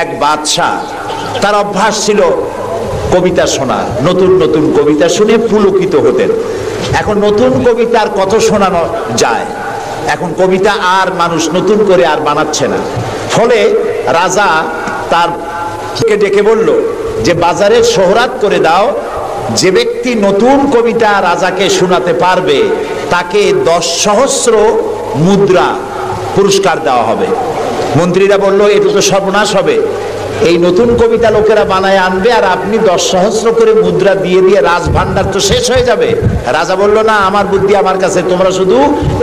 এক বাদশাহ, তার অভ্যাস ছিল কবিতা শোনা, নতুন নতুন কবিতা শুনে পুলকিত হতেন। এখন নতুন কবিতার কত শোনানো যায়, এখন কবিতা আর মানুষ নতুন করে আর বানাচ্ছে না। ফলে রাজা তার ডেকে বলল যে বাজারে শোহরাত করে দাও, যে ব্যক্তি নতুন কবিতা রাজাকে শোনাতে পারবে তাকে 10 সহস্র মুদ্রা পুরস্কার দেওয়া হবে। মন্ত্রীরা বলল এটা তো সর্বনাশ হবে, এই নতুন কবিতা লোকেরা বানায় আনবে আর আপনি 10 সহস্র করে মুদ্রা দিয়ে দিয়ে রাজভান্ডার তো শেষ হয়ে যাবে। রাজা বলল না, আমার বুদ্ধি আমার কাছে, তোমরা শুধু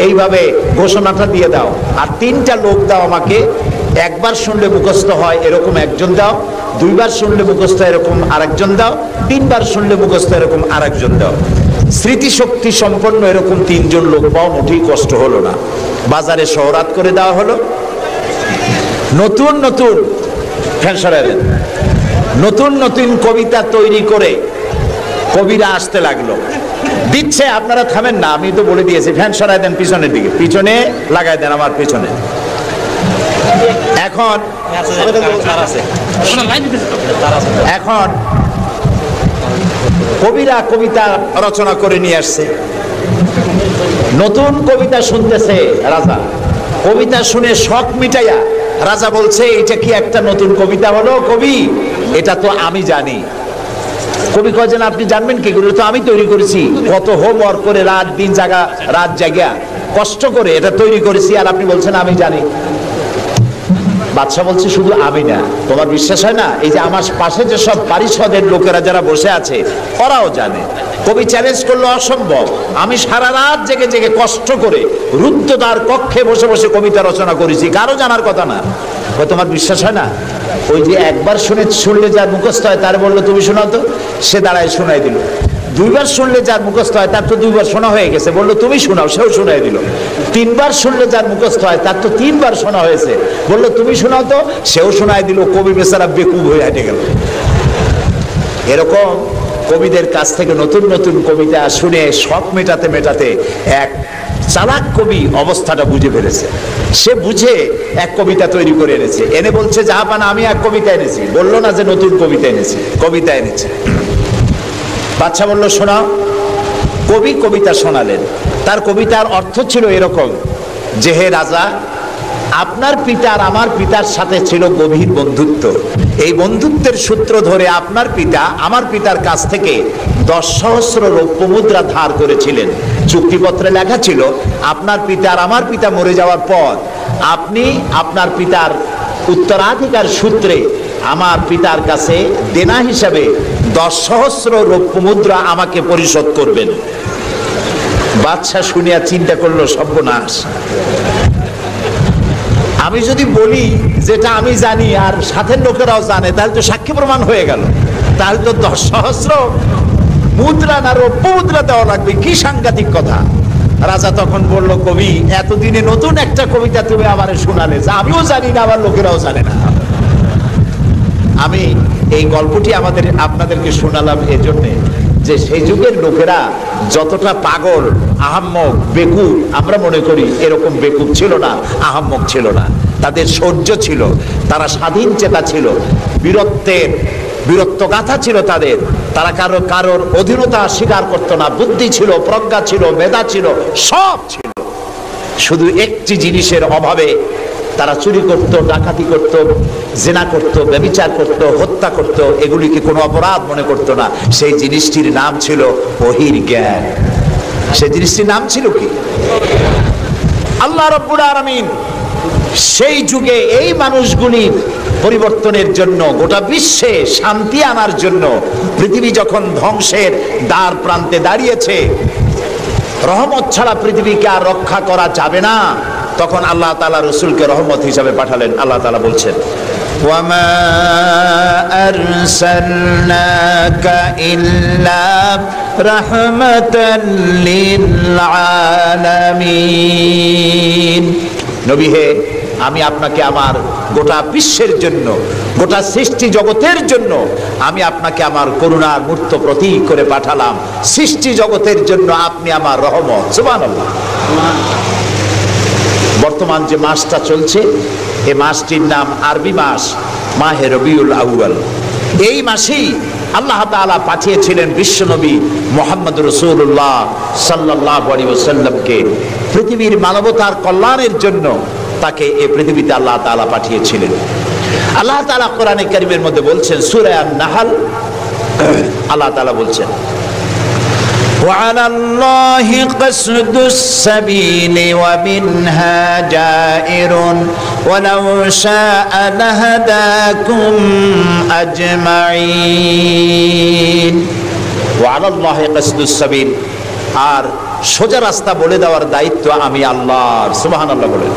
এইভাবে ঘোষণাটা দিয়ে দাও আর 3টা লোক দাও আমাকে, একবার শুনলে মুখস্থ হয় এরকম একজন দাও, 2বার শুনলে মুখস্থ এরকম আরেকজন দাও, 3বার শুনলে মুখস্থ এরকম আরেকজন দাও। স্মৃতিশক্তি সম্পন্ন এরকম 3 জন লোক পাওয়া মোটেই কষ্ট হলো না। বাজারে শোহরাত করে দেওয়া হলো। নতুন নতুন নতুন নতুন কবিতা তৈরি করে কবিরা আসতে লাগলো, দিচ্ছে। আপনারা থামেন না, আমি তো বলে দিয়েছি, ফ্যান সরাই দেন পিছনের দিকে, পিছনে লাগাই দেন আমার পিছনে। এখন কবিরা কবিতা রচনা করে নিয়ে আসছে, নতুন কবিতা শুনতেছে রাজা। কবিতা শুনে শখ মিটাইয়া রাজা বলছে এটা কি একটা নতুন কবিতা হলো কবি, এটা তো আমি জানি। কবি কয় যেন আপনি জানবেন কি করে, তো আমি তৈরি করেছি, কত হোমওয়ার্ক করে রাত জাগা কষ্ট করে এটা তৈরি করেছি, আর আপনি বলছেন আমি জানি। বাদশা বলছে শুধু আমি না, তোমার বিশ্বাস হয় না, এই যে আমার পাশে যে সব পারিষদের লোকেরা যারা বসে আছে ওরাও জানে। কবি চ্যালেঞ্জ করলো অসম্ভব, আমি সারা রাত জেগে জেগে কষ্ট করে রুদ্ধদ্বার কক্ষে বসে বসে কবিতা রচনা করেছি, কারো জানার কথা না। তোমার বিশ্বাস হয় না, ওই যে একবার শুনলে যার মুখস্থ হয় তার বললো তুমি শোনাও তো, সে দাঁড়ায় শোনাই দিল। 2বার শুনলে যার মুখস্থ হয় তার তো 2বার শোনা হয়ে গেছে, বললো তুমি শোনাও, সেও শোনাই দিল। 3বার শুনলে যার মুখস্থ হয় তার তো 3বার শোনা হয়েছে, বললো তুমি শোনাও তো, সেও শোনাই দিল। কবি বেচারা বেকুব হয়ে হেঁটে গেল। এরকম কবিদের কাছ থেকে নতুন নতুন কবিতা শুনে শখ মেটাতে মেটাতে এক চালাক কবি অবস্থাটা বুঝে ফেলেছে। সে বুঝে এক কবিতা তৈরি করে এনেছে, এনে বলছে জাহাপানা আমি এক কবিতা এনেছি। বললো না যে নতুন কবিতা এনেছি, কবিতা এনেছি। বাদশা বলল শোনাও। কবি কবিতা শোনালেন। তার কবিতার অর্থ ছিল এরকম যে হে রাজা, আপনার পিতা আর আমার পিতার সাথে ছিল গভীর বন্ধুত্ব। এই বন্ধুত্বের সূত্র ধরে আপনার পিতা আমার পিতার কাছ থেকে 10 সহস্র রৌপ্য মুদ্রা ধার করেছিলেন। চুক্তিপত্রে লেখা ছিল আপনার পিতা আর আমার পিতা মরে যাওয়ার পর আপনি আপনার পিতার উত্তরাধিকার সূত্রে আমার পিতার কাছে দেনা হিসাবে 10 সহস্র রৌপ্য মুদ্রা আমাকে পরিশোধ করবেন। বাদশা শুনিয়া চিন্তা করলো সর্বনাশ, আমি যদি বলি যেটা আমি জানি আর সাথের লোকেরাও জানে তাহলে তো সাক্ষী প্রমাণ হয়ে গেল, তাহলে তো 10 সহস্র মুদ্রা না রৌপ্য মুদ্রা দেওয়া লাগবে, কি সাংঘাতিক কথা। রাজা তখন বলল কবি এতদিনে নতুন একটা কবিতা তুমি আমারে শোনালে, যা আমিও জানি না আবার লোকেরাও জানে না। আমি এই গল্পটি আপনাদেরকে শোনালাম এজন্যে যে সেই যুগের লোকেরা যতটা পাগল, আহাম্মক, বেকুব আমরা মনে করি, এরকম বেকুব ছিল না, আহাম্মক ছিল না। তাদের শৌর্য ছিল, তারা স্বাধীন চেতা ছিল, বীরত্বগাথা ছিল তাদের। তারা কারোর অধীনতা স্বীকার করতো না, বুদ্ধি ছিল, প্রজ্ঞা ছিল, মেধা ছিল, সব ছিল। শুধু একটি জিনিসের অভাবে তারা চুরি করত, ডাকাতি করত, জেনা করত, ব্যভিচার করত, হত্যা করত, এগুলিকে কোনো অপরাধ মনে করত না। সেই জিনিসটির নাম ছিল বহির্জ্ঞান। সেই জিনিসটির নাম ছিল কি? আল্লাহ রাব্বুল আলামিন সেই যুগে এই মানুষগুলি পরিবর্তনের জন্য, গোটা বিশ্বে শান্তি আনার জন্য, পৃথিবী যখন ধ্বংসের দ্বার প্রান্তে দাঁড়িয়েছে, রহমত ছাড়া পৃথিবীকে আর রক্ষা করা যাবে না, তখন আল্লাহ তাআলা রাসূলকে রহমত হিসাবে পাঠালেন। আল্লাহ তাআলা বলছেন ওয়ামা আরসালনাকা ইল্লা রাহমাতাল লিল আলামিন। নবী হে, আমি আপনাকে আমার গোটা বিশ্বের জন্য, গোটা সৃষ্টি জগতের জন্য আমি আপনাকে আমার করুণার মূর্ত প্রতীক করে পাঠালাম। সৃষ্টি জগতের জন্য আপনি আমার রহমত। সুবহানাল্লাহ। বর্তমান যে মাসটা চলছে, এই মাসটির নাম আরবি মাস মাহে রবিউল আউয়াল। এই মাসেই আল্লাহ তাআলা পাঠিয়েছিলেন বিশ্বনবী মুহাম্মদ রাসূলুল্লাহ সাল্লাল্লাহু আলাইহি ওয়াসাল্লামকে পৃথিবীর মানবতার কল্যাণের জন্য। তাকে এই পৃথিবীতে আল্লাহ তাআলা পাঠিয়েছিলেন। আল্লাহ তাআলা কোরআনে কারীমের মধ্যে বলছেন, সূরা আন-নাহল, আল্লাহ তাআলা বলছেন, وعلى الله قصد السبيل ومنها جائر ولو شاء لهداكم أجمعين وعلى الله قصد السبيل। আর সোজা রাস্তা বলে দেওয়ার দায়িত্ব আমি আল্লাহর। সুবহানাল্লাহ বলেন।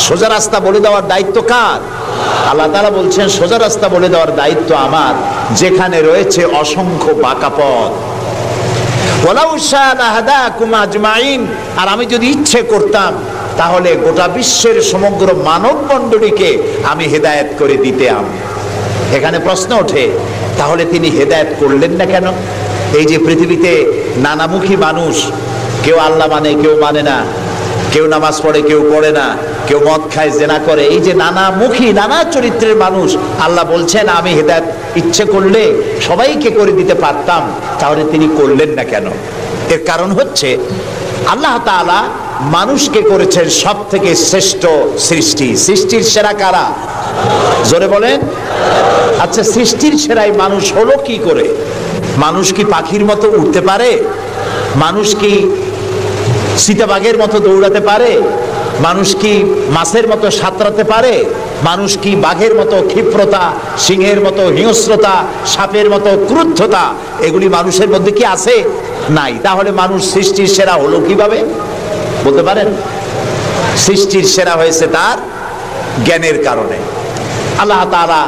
সোজা রাস্তা বলে দেওয়ার দায়িত্ব কার? আল্লাহ তাআলা বলছেন সোজা রাস্তা বলে দেওয়ার দায়িত্ব আমার, যেখানে রয়েছে অসংখ্য বাঁকা পথ। ওয়ালাউ শাআ লাহাদাকুম আজমাইন। আর আমি যদি ইচ্ছে করতাম তাহলে গোটা বিশ্বের সমগ্র মানব মণ্ডলীকে আমি হেদায়েত করে দিতাম। এখানে প্রশ্ন ওঠে, তাহলে তিনি হেদায়েত করলেন না কেন? এই যে পৃথিবীতে নানামুখী মানুষ, কেউ আল্লাহ মানে, কেউ মানে না, কেউ নামাজ পড়ে, কেউ পড়ে না, কেউ মদ খায়, জেনা করে, এই যে নানামুখী নানা চরিত্রের মানুষ, আল্লাহ বলছেন আমি হেদায়েত ইচ্ছে করলে সবাইকে করে দিতে পারতাম, তাহলে তিনি করলেন না কেন? এর কারণ হচ্ছে আল্লাহ তাআলা মানুষকে করেছেন সব থেকে শ্রেষ্ঠ সৃষ্টি। সৃষ্টির সেরা কারা? জোরে বলেন। আচ্ছা, সৃষ্টির সেরাই মানুষ হলো কি করে? মানুষ কি পাখির মতো উঠতে পারে? মানুষ কি চিতাবাঘের মতো দৌড়াতে পারে? মানুষ কি মাছের মতো সাঁতরাতে পারে? মানুষ কি বাঘের মতো ক্ষিপ্রতা, সিংহের মতো হিংস্রতা, সাপের মতো ক্রুদ্ধতা এগুলি মানুষের মধ্যে কি আছে? নাই। তাহলে মানুষ সৃষ্টির সেরা হলো কিভাবে? বলতে পারেন? সৃষ্টির সেরা হয়েছে তার জ্ঞানের কারণে। আল্লাহ তাআলা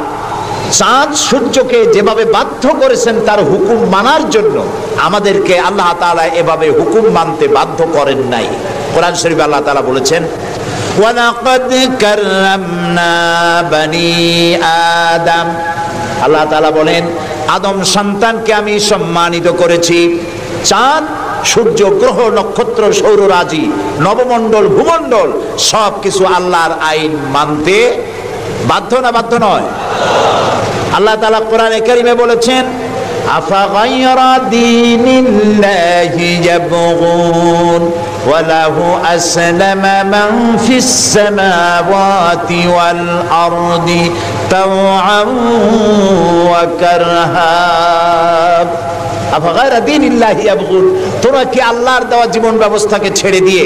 চাঁদ সূর্যকে যেভাবে বাধ্য করেছেন তার হুকুম মানার জন্য, আমাদেরকে আল্লাহ তাআলা এভাবে হুকুম মানতে বাধ্য করেন নাই। কোরআন শরীফে আল্লাহ তাআলা বলেছেন, ওয়ালাকাদ কাররামনা বনি আদম। আল্লাহ তাআলা বলেন, আদম সন্তানকে আমি সম্মানিত করেছি। চাঁদ, সূর্য, গ্রহ, নক্ষত্র, সৌররাজি, নবমণ্ডল, ভূমণ্ডল সব কিছু আল্লাহর আইন মানতে বাধ্য না বাধ্য নয়? আল্লাহ তাআলা কোরআনে কারীমে বলেছেন, আফাগায়রা দীনিল্লাহি ইয়াবগুন ওয়া লাহু আসলামা মান ফিস সামাওয়াতি ওয়াল আরদি তাওআন ওয়া কারহা। আফাগায়রা দীনিল্লাহি ইয়াবগুন, তোমরা কি আল্লাহর দেওয়া জীবন ব্যবস্থাকে ছেড়ে দিয়ে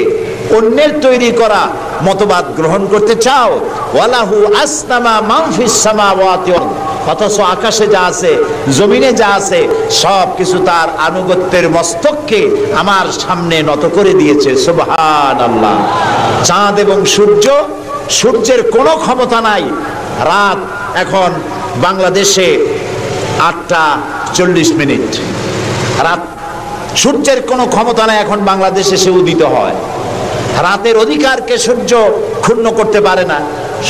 অন্যের তৈরি করা মতবাদ গ্রহণ করতে চাও? ওয়ালাহু আসলামা মান ফিস সামাওয়াতি ওয়াল আরদি, অথচ আকাশে যা আছে, জমিনে যা আছে সব কিছু তার আনুগত্যের মস্তককে আমার সামনে নত করে দিয়েছে। সুবহানাল্লাহ। চাঁদ এবং সূর্য, সূর্যের কোনো ক্ষমতা নাই। রাত এখন বাংলাদেশে 8:40, রাত। সূর্যের কোনো ক্ষমতা নাই এখন বাংলাদেশে সে উদিত হয়। রাতের অধিকারকে সূর্য ক্ষুণ্ণ করতে পারে না,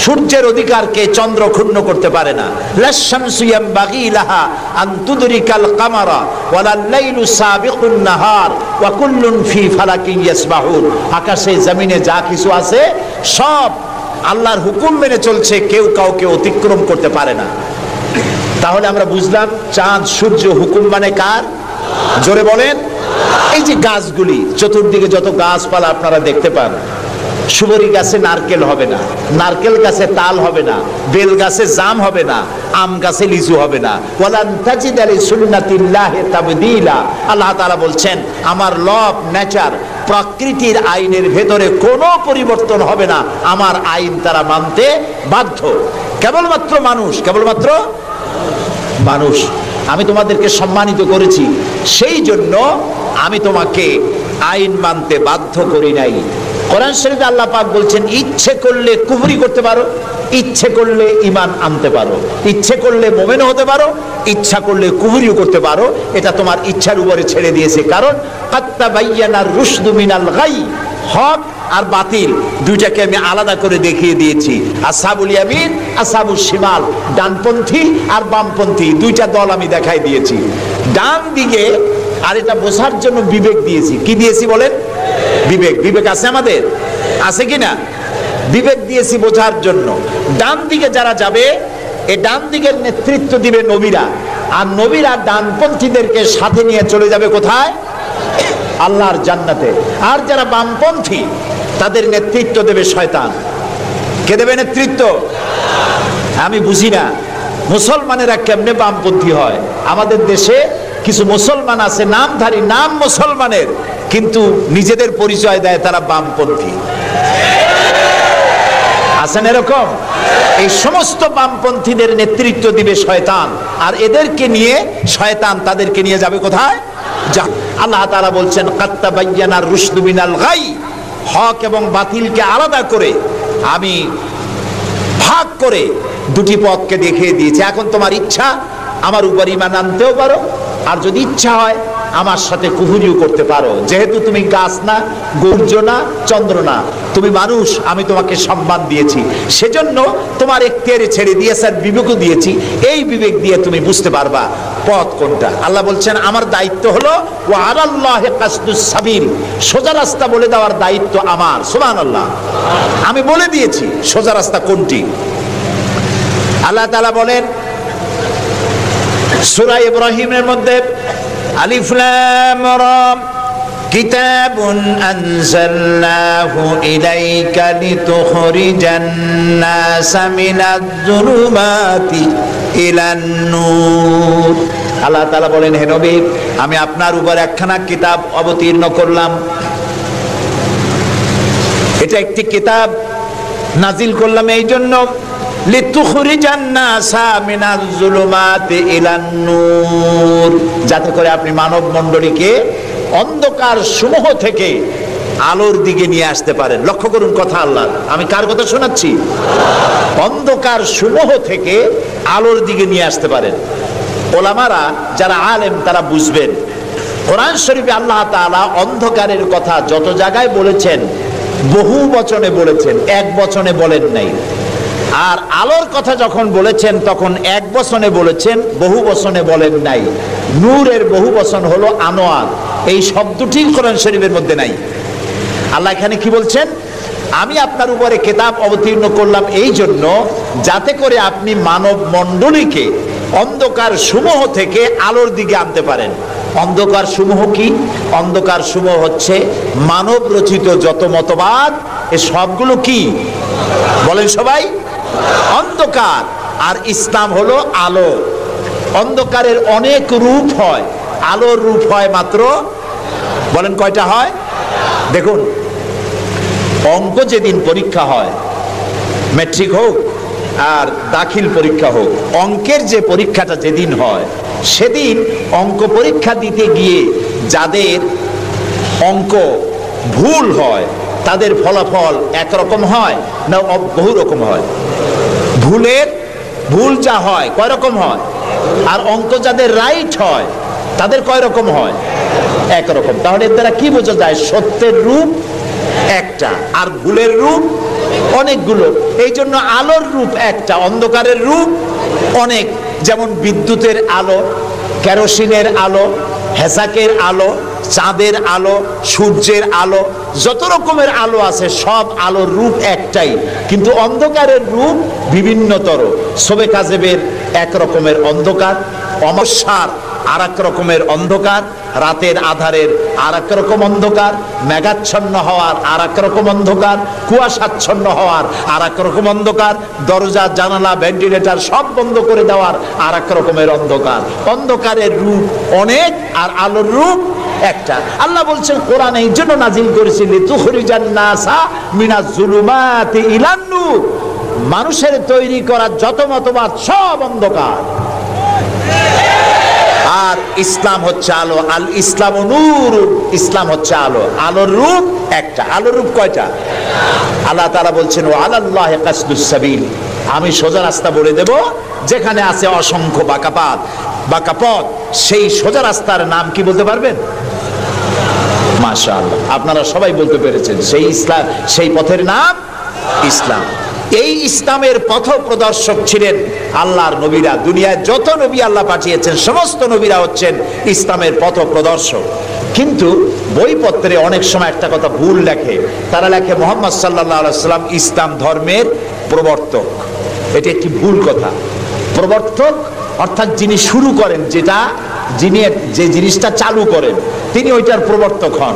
সূর্যের অধিকারকে চন্দ্র ক্ষুণ্ণ করতে পারে না। লাশ-শামসু ইয়ামবাগি লাহা আন তুদরিকাল কামারা ওয়ালাল লাইলু সাবিকুন নাহার ওয়া কুল্লুন ফি ফালাকিন ইয়াসবাহুন। আকাশে জমিনে যা কিছু আছে সব আল্লাহর হুকুম মেনে চলছে, কেউ কাউকে অতিক্রম করতে পারে না। তাহলে আমরা বুঝলাম চাঁদ সূর্য হুকুম মানে কার? জোরে বলেন। এই যে গাছগুলি, চতুর্দিকে যত গাছপালা আপনারা দেখতে পান, সুবরি গাছে নারকেল হবে না, নারকেল গাছে তাল হবে না, বেল গাছে জাম হবে না, আম গাছে লিচু হবে না। ওয়ালান তাজিদা লিসুন্নাতিল্লাহি তাবদীলা। আল্লাহ তাআলা বলছেন আমার লব, নেচার, প্রকৃতির আইনের ভেতরে কোনো পরিবর্তন হবে না। আমার আইন তারা মানতে বাধ্য। কেবলমাত্র মানুষ, কেবলমাত্র মানুষ। আমি তোমাদেরকে সম্মানিত করেছি, সেই জন্য আমি তোমাকে আইন মানতে বাধ্য করি নাই। কোরআন শরীফে আল্লাহ পাক বলছেন, ইচ্ছে করলে কুফরি করতে পারো, ইচ্ছে করলে ঈমান আনতে পারো, ইচ্ছে করলে মুমিন হতে পারো, ইচ্ছা করলে কুফরিও করতে পারো। এটা তোমার ইচ্ছার উপরে ছেড়ে দিয়েছে। কারণ কাদ তাবায়্যানার রুশদু মিনাল গাই, হক আর বাতিল দুইটাকে আমি আলাদা করে দেখিয়ে দিয়েছি। আসহাবুল ইয়ামিন, আসহাবুশ শিমাল, ডানপন্থী আর বামপন্থী দুইটা দল আমি দেখাই দিয়েছি। ডান দিকে, আর এটা বোঝার জন্য বিবেক দিয়েছি। কি দিয়েছি বলেন? বিবেক। বিবেক আছে আমাদের? আছে কিনা? বিবেক দিয়েছি বোঝার জন্য। ডান দিকে যারা যাবে এই ডান দিকের নেতৃত্ব দিবে নবীরা, আর নবীরা ডানপন্থীদেরকে সাথে নিয়ে চলে যাবে কোথায়? আল্লাহর জান্নাতে। আর যারা বামপন্থী তাদের নেতৃত্ব দেবে শয়তান। কে দেবে নেতৃত্ব? আমি বুঝি না মুসলমানেরা কেমনে বামপন্থী হয়। আমাদের দেশে কিছু মুসলমান আছে নামধারী, নাম মুসলমানের, কিন্তু নিজেদের পরিচয় দেয় তারা বামপন্থী। আছেন এরকম? এই সমস্ত বামপন্থীদের নেতৃত্ব দিবে শয়তান, আর এদেরকে নিয়ে শয়তান তাদেরকে নিয়ে যাবে কোথায়? আল্লাহ তাআলা বলছেন কাত্তাবায়্যানার রুশদু মিনাল গাই, হক এবং বাতিলকে আলাদা করে আমি ভাগ করে দুটি পথকে দেখিয়ে দিয়েছি। এখন তোমার ইচ্ছা আমার উপর ঈমান আনতেও পারো, আর যদি ইচ্ছা হয় আমার সাথে কুফরিও করতে পারো। যেহেতু তুমি গাছ না, সূর্য না, চন্দ্র না, তুমি মানুষ, আমি তোমাকে সম্মান দিয়েছি, সেজন্য তোমার এখতিয়ারে ছেড়ে দিয়েছি, আর বিবেকও দিয়েছি। এই বিবেক দিয়ে তুমি বুঝতে পারবা পথ কোনটা। আল্লাহ বলছেন আমার দায়িত্ব হলো ওয়া আলাল্লাহি কাসদুস সাবিল, সোজা রাস্তা বলে দেওয়ার দায়িত্ব আমার। সুবহানাল্লাহ, আমি বলে দিয়েছি সোজা রাস্তা কোনটি। আল্লাহ তাআলা বলেন সূরা ইব্রাহিমের মধ্যে আলিফ লাম রা কিতাবুন আনজালনাহু ইলাইকা লিতুখরিজান নাসা মিনাজ যুলুমাতি ইলান নূর। আল্লাহ তাআলা বলেন হে নবী, আমি আপনার উপর একখানা কিতাব অবতীর্ণ করলাম। এটা একটি কিতাব নাজিল করলাম এই জন্য লিতুখরিজান নাসা মিনাজ যুলুমাতি ইলান নূর, যাতে করে আপনি মানব মণ্ডলীকে অন্ধকার সমূহ থেকে আলোর দিকে নিয়ে আসতে পারেন। লক্ষ্য করুন কথা আল্লাহ, আমি কার কথা শোনাচ্ছি? অন্ধকার সমূহ থেকে আলোর দিকে নিয়ে আসতে পারেন। ওলামারা যারা আলেম তারা বুঝবেন, কোরআন শরীফে আল্লাহ তাআলা অন্ধকারের কথা যত জায়গায় বলেছেন বহু বচনে বলেছেন, এক বচনে বলেন নাই। আর আলোর কথা যখন বলেছেন তখন এক বচনে বলেছেন, বহু বচনে বলেন নাই। নূরের বহু বচন হলো আনোয়ার, এই শব্দটি কোরআন শরীফের মধ্যে নাই। আল্লাহ এখানে কি বলছেন? আমি আপনার উপরে কিতাব অবতীর্ণ করলাম এই জন্য যাতে করে আপনি মানব মণ্ডলীকে অন্ধকার সমূহ থেকে আলোর দিকে আনতে পারেন। অন্ধকার সমূহ কি? অন্ধকার সমূহ হচ্ছে মানব রচিত যত মতবাদ, এ সবগুলো কি বলেন সবাই? অন্ধকার। আর ইসলাম হলো আলো। অন্ধকারের অনেক রূপ হয়, আলোর রূপ হয় মাত্র, বলেন কয়টা হয়? দেখুন, অঙ্ক যেদিন পরীক্ষা হয়, ম্যাট্রিক হোক আর দাখিল পরীক্ষা হোক, অঙ্কের যে পরীক্ষাটা যেদিন হয় সেদিন অঙ্ক পরীক্ষা দিতে গিয়ে যাদের অঙ্ক ভুল হয় তাদের ফলাফল একরকম হয় না বহু রকম হয়? ভুল যা হয় কয় রকম হয়, আর অঙ্ক যাদের রাইট হয় তাদের কয় রকম হয়? একরকম। তাহলে এর দ্বারা কি বোঝা যায়? সত্যের রূপ একটা আর ভুলের রূপ অনেকগুলো। এই জন্য আলোর রূপ একটা, অন্ধকারের রূপ অনেক। যেমন বিদ্যুতের আলো, কেরোসিনের আলো, হেসাকের আলো, চাঁদের আলো, সূর্যের আলো, যত রকমের আলো আছে সব আলোর রূপ একটাই, কিন্তু অন্ধকারের রূপ বিভিন্নতর। শবে কাজেবের এক রকমের অন্ধকার, অমাবস্যার আর এক রকমের অন্ধকার, রাতের আধারের আর এক রকম অন্ধকার, মেঘাচ্ছন্ন হওয়ার আর এক রকম অন্ধকার, কুয়াশাচ্ছন্ন হওয়ার আর এক রকম অন্ধকার, দরজা জানালা ভেন্টিলেটর সব বন্ধ করে দেওয়ার আর এক রকমের অন্ধকার। অন্ধকারের রূপ অনেক আর আলোর রূপ একটা। আল্লাহ বলছেন কোরআন এই জন্য নাজিল করেছি লিতুখরিজান নাসা মিনাজ যুলুমাতি ইলান নূর, মানুষের তৈরি করা যত মতবাদ সব অন্ধকার, আর ইসলাম হচ্ছে আলো। আল ইসলাম নূর, ইসলাম হচ্ছে আলো। আলোর রূপ একটা। আলোর রূপ কয়টা? আল্লাহ তাআলা বলছেন ওয়া আলাল্লাহি কাসদুস সাবিল, আমি সোজা রাস্তা বলে দেব যেখানে আছে অসংখ্য বাঁকা পথ। সেই সোজা রাস্তার নাম কি বলতে পারবেন? মাশাআল্লাহ, আপনারা সবাই বলতে পেরেছেন। সেই ইসলাম, সেই পথের নাম ইসলাম। এই ইসলামের পথ প্রদর্শক ছিলেন আল্লাহর নবীরা। দুনিয়ায় যত নবী আল্লাহ পাঠিয়েছেন সমস্ত নবীরা হচ্ছেন ইসলামের পথ প্রদর্শক। কিন্তু বইপত্রে অনেক সময় একটা কথা ভুল লেখে, তারা লেখে মুহাম্মদ সাল্লাল্লাহু আলাইহি ওয়াসাল্লাম ইসলাম ধর্মের প্রবর্তক। এটি একটি ভুল কথা। প্রবর্তক অর্থাৎ যিনি শুরু করেন, যিনি যে জিনিসটা চালু করেন তিনি ওইটার প্রবর্তক হন।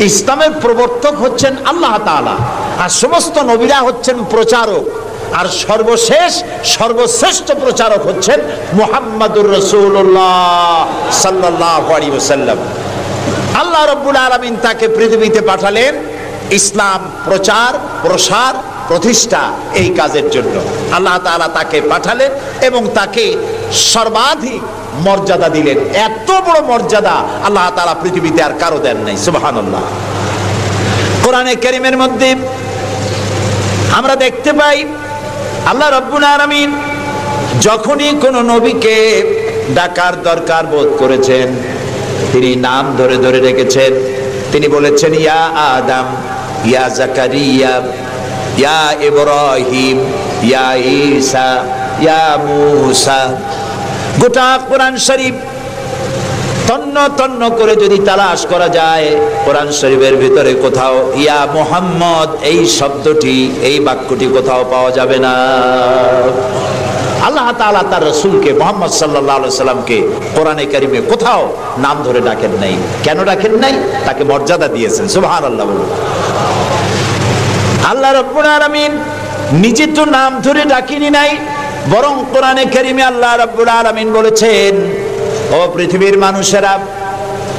ইসলামের প্রবর্তক হচ্ছেন আল্লাহ তাআলা, আর সমস্ত নবীরা হচ্ছেন প্রচারক, আর সর্বশ্রেষ্ঠ প্রচারক হচ্ছেন মুহাম্মাদুর রাসূলুল্লাহ সাল্লাল্লাহু আলাইহি ওয়াসাল্লাম। আল্লাহ রাব্বুল আলামিন তাকে পৃথিবীতে পাঠালেন ইসলাম প্রচার, প্রসার, প্রতিষ্ঠা এই কাজের জন্য। আল্লাহ তাআলা তাকে পাঠালেন এবং তাকে সর্বাধিক মর্যাদা দিলেন। এত বড় মর্যাদা আল্লাহ তাআলা পৃথিবীতে আর কারো দেন নাই। সুবহানাল্লাহ। কোরআনে কারীমের মধ্যে আমরা দেখতে পাই আল্লাহ রাব্বুল আলামিন যখনই কোন নবীকে ডাকার দরকার বোধ করেছেন তিনি নাম ধরে ধরে রেখেছেন। তিনি বলেছেন ইয়া আদম, ইয়া জাকারিয়া, ইয়া ইব্রাহিম, ইয়া ঈসা, ইয়া মূসা। গোটা কোরআন শরীফ তন্ন তন্ন করে যদি তালাশ করা যায় কোরআন শরীফের ভিতরে কোথাও ইয়া মুহাম্মদ এই শব্দটি, এই বাক্যটি কোথাও পাওয়া যাবে না। আল্লাহ তাআলা তার রাসূলকে মুহাম্মদ সাল্লাল্লাহু আলাইহি সাল্লামকে কোরআনে কারীমে কোথাও নাম ধরে ডাকেন নাই। কেন ডাকেন নাই? তাকে মর্যাদা দিয়েছেন। সুবহানাল্লাহ বলুন। আল্লাহ রাব্বুল আলামিন নিজে তো নাম ধরে ডাকেনি নাই, বরং কোরআনে কারীমে আল্লাহ রাব্বুল আলামিন বলেছেন ও পৃথিবীর মানুষেরা,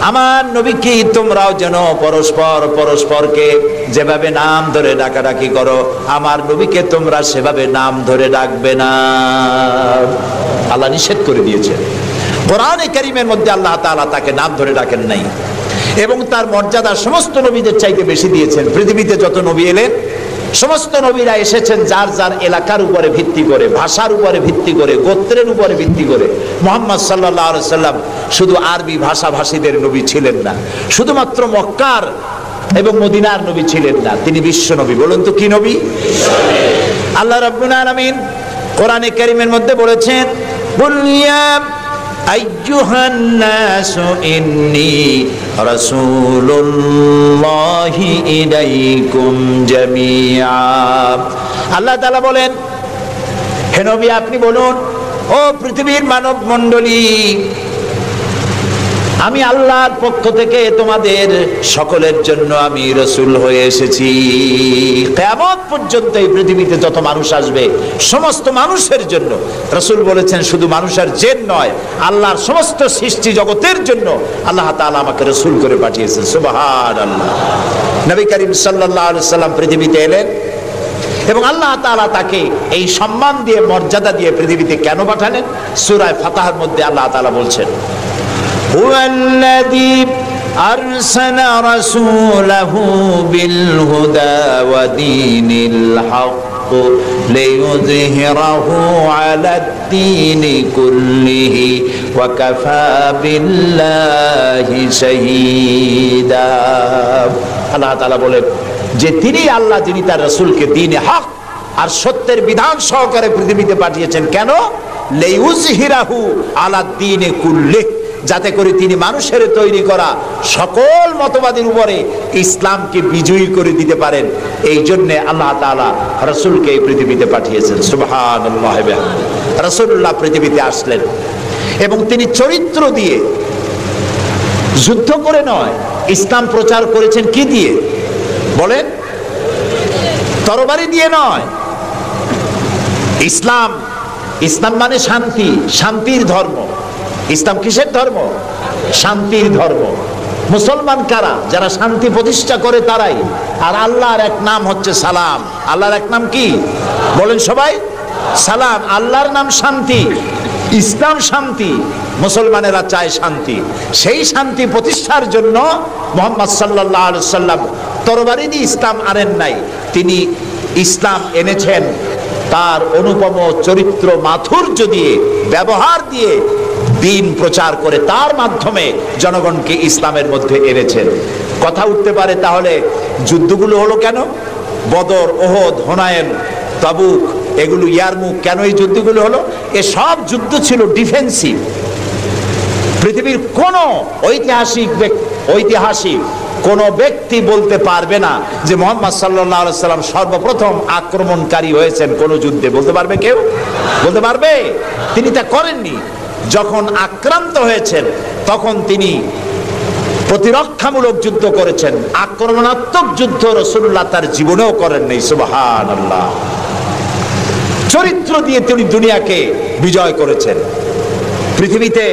আমার নবীকে তোমরাও যেন পরস্পরকে যেভাবে নাম ধরে ডাকাডাকি করো আমার নবীকে তোমরা সেভাবে নাম ধরে ডাকবে না। আল্লাহ নিষেধ করে দিয়েছেন। কোরআনে কারীমের মধ্যে আল্লাহ তাআলা তাকে নাম ধরে ডাকেন নাই এবং তার মর্যাদা সমস্ত নবীদের চাইতে বেশি দিয়েছেন। পৃথিবীতে যত নবী এলেন সমস্ত নবীরা এসেছেন যার যার এলাকার উপরে ভিত্তি করে, ভাষার উপরে ভিত্তি করে, গোত্রের উপরে ভিত্তি করে। মুহাম্মদ সাল্লাল্লাহু আলাইহি সাল্লাম শুধু আরবি ভাষাভাষীদের নবী ছিলেন না, শুধুমাত্র মক্কার এবং মদিনার নবী ছিলেন না, তিনি বিশ্ব নবী। বলুন তো কি নবী? আল্লাহ রাব্বুল আলামিন কোরআনে কারীমের মধ্যে বলেছেন কুল ইয়া আইয়ুহান নাসু ইন্নী রাসূলুল্লাহি ইলাইকুম জামিআ। আল্লাহ তাআলা বলেন হে নবী আপনি বলুন ও পৃথিবীর মানব মণ্ডলী, আমি আল্লাহর পক্ষ থেকে তোমাদের সকলের জন্য আমি রাসূল হয়ে এসেছি। কিয়ামত পর্যন্ত এই পৃথিবীতে যত মানুষ আসবে সমস্ত মানুষের জন্য রাসূল বলেছেন, শুধু মানুষের জিন নয়, আল্লাহর সমস্ত সৃষ্টি জগতের জন্য আল্লাহ তাআলা আমাকে রাসূল করে পাঠিয়েছেন। সুবহানাল্লাহ। নবী করিম সাল্লাল্লাহু আলাইহি সাল্লাম পৃথিবীতে এলেন এবং আল্লাহ তাআলা তাকে এই সম্মান দিয়ে, মর্যাদা দিয়ে পৃথিবীতে কেন পাঠালেন? সূরা ফাতহার মধ্যে আল্লাহ তাআলা বলছেন هو الذي أرسل رسوله بالهدى ودين الحق ليظهره على الدين كله وكفى بالله شهيدا। আল্লাহ তাআলা বলেন যে তিনি আল্লাহ, যিনি তার রাসূলকে দ্বীনে হক আর সত্যের বিধান সহকারে পৃথিবীতে পাঠিয়েছেন। কেন? লিইউযহিরাহু আলা দ্বীনি কুল্লিহি, যাতে করে তিনি মানুষের তৈরি করা সকল মতবাদের উপরে ইসলামকে বিজয়ী করে দিতে পারেন। এই জন্য আল্লাহ তাআলা রাসূলকে এই পৃথিবীতে পাঠিয়েছেন। সুবহানাল্লাহ। রাসূলুল্লাহ পৃথিবীতে আসলেন এবং তিনি চরিত্র দিয়ে, যুদ্ধ করে নয়, ইসলাম প্রচার করেছেন কি দিয়ে বলেন? তরবারি দিয়ে নয়। ইসলাম মানে শান্তি, শান্তির ধর্ম। ইসলাম কিসের ধর্ম? শান্তির ধর্ম। মুসলমান কারা? যারা শান্তি প্রতিষ্ঠা করে তারাই। আর আল্লাহর এক নাম হচ্ছে সালাম। আল্লাহর এক নাম কি বলেন সবাই? সালাম। আল্লাহর নাম শান্তি, ইসলাম শান্তি, মুসলমানেরা চায় শান্তি। সেই শান্তি প্রতিষ্ঠার জন্য মুহাম্মদ সাল্লাল্লাহু আলাইহি সাল্লাম তরবারি দিয়ে ইসলাম আনেন নাই, তিনি ইসলাম এনেছেন তার অনুপম চরিত্র মাধুর্য দিয়ে, ব্যবহার দিয়ে, দ্বীন প্রচার করে তার মাধ্যমে জনগণকে ইসলামের মধ্যে এনেছেন। কথা উঠতে পারে তাহলে যুদ্ধগুলো হলো কেন? বদর, ওহদ, হুনাইন, তাবুক, এগুলো ইয়ারমুক, কেন এই যুদ্ধগুলো হলো? এসব যুদ্ধ ছিল ডিফেন্সিভ। পৃথিবীর কোন ঐতিহাসিক কোন ব্যক্তি বলতে পারবে না যে মুহাম্মদ সাল্লাল্লাহু আলাইহি সাল্লাম সর্বপ্রথম আক্রমণকারী হয়েছেন কোন যুদ্ধে। বলতে পারবে কেউ? বলতে পারবে? তিনি তা করেননি। যখন আক্রান্ত হয়েছেন তখন তিনি প্রতিরক্ষামূলক যুদ্ধ করেছেন, আক্রমণাত্মক যুদ্ধ রাসূলুল্লাহ তার জীবনেও করেননি। সুবহানাল্লাহ। চরিত্র দিয়ে তিনি দুনিয়াকে বিজয় করেছেন। পৃথিবীতে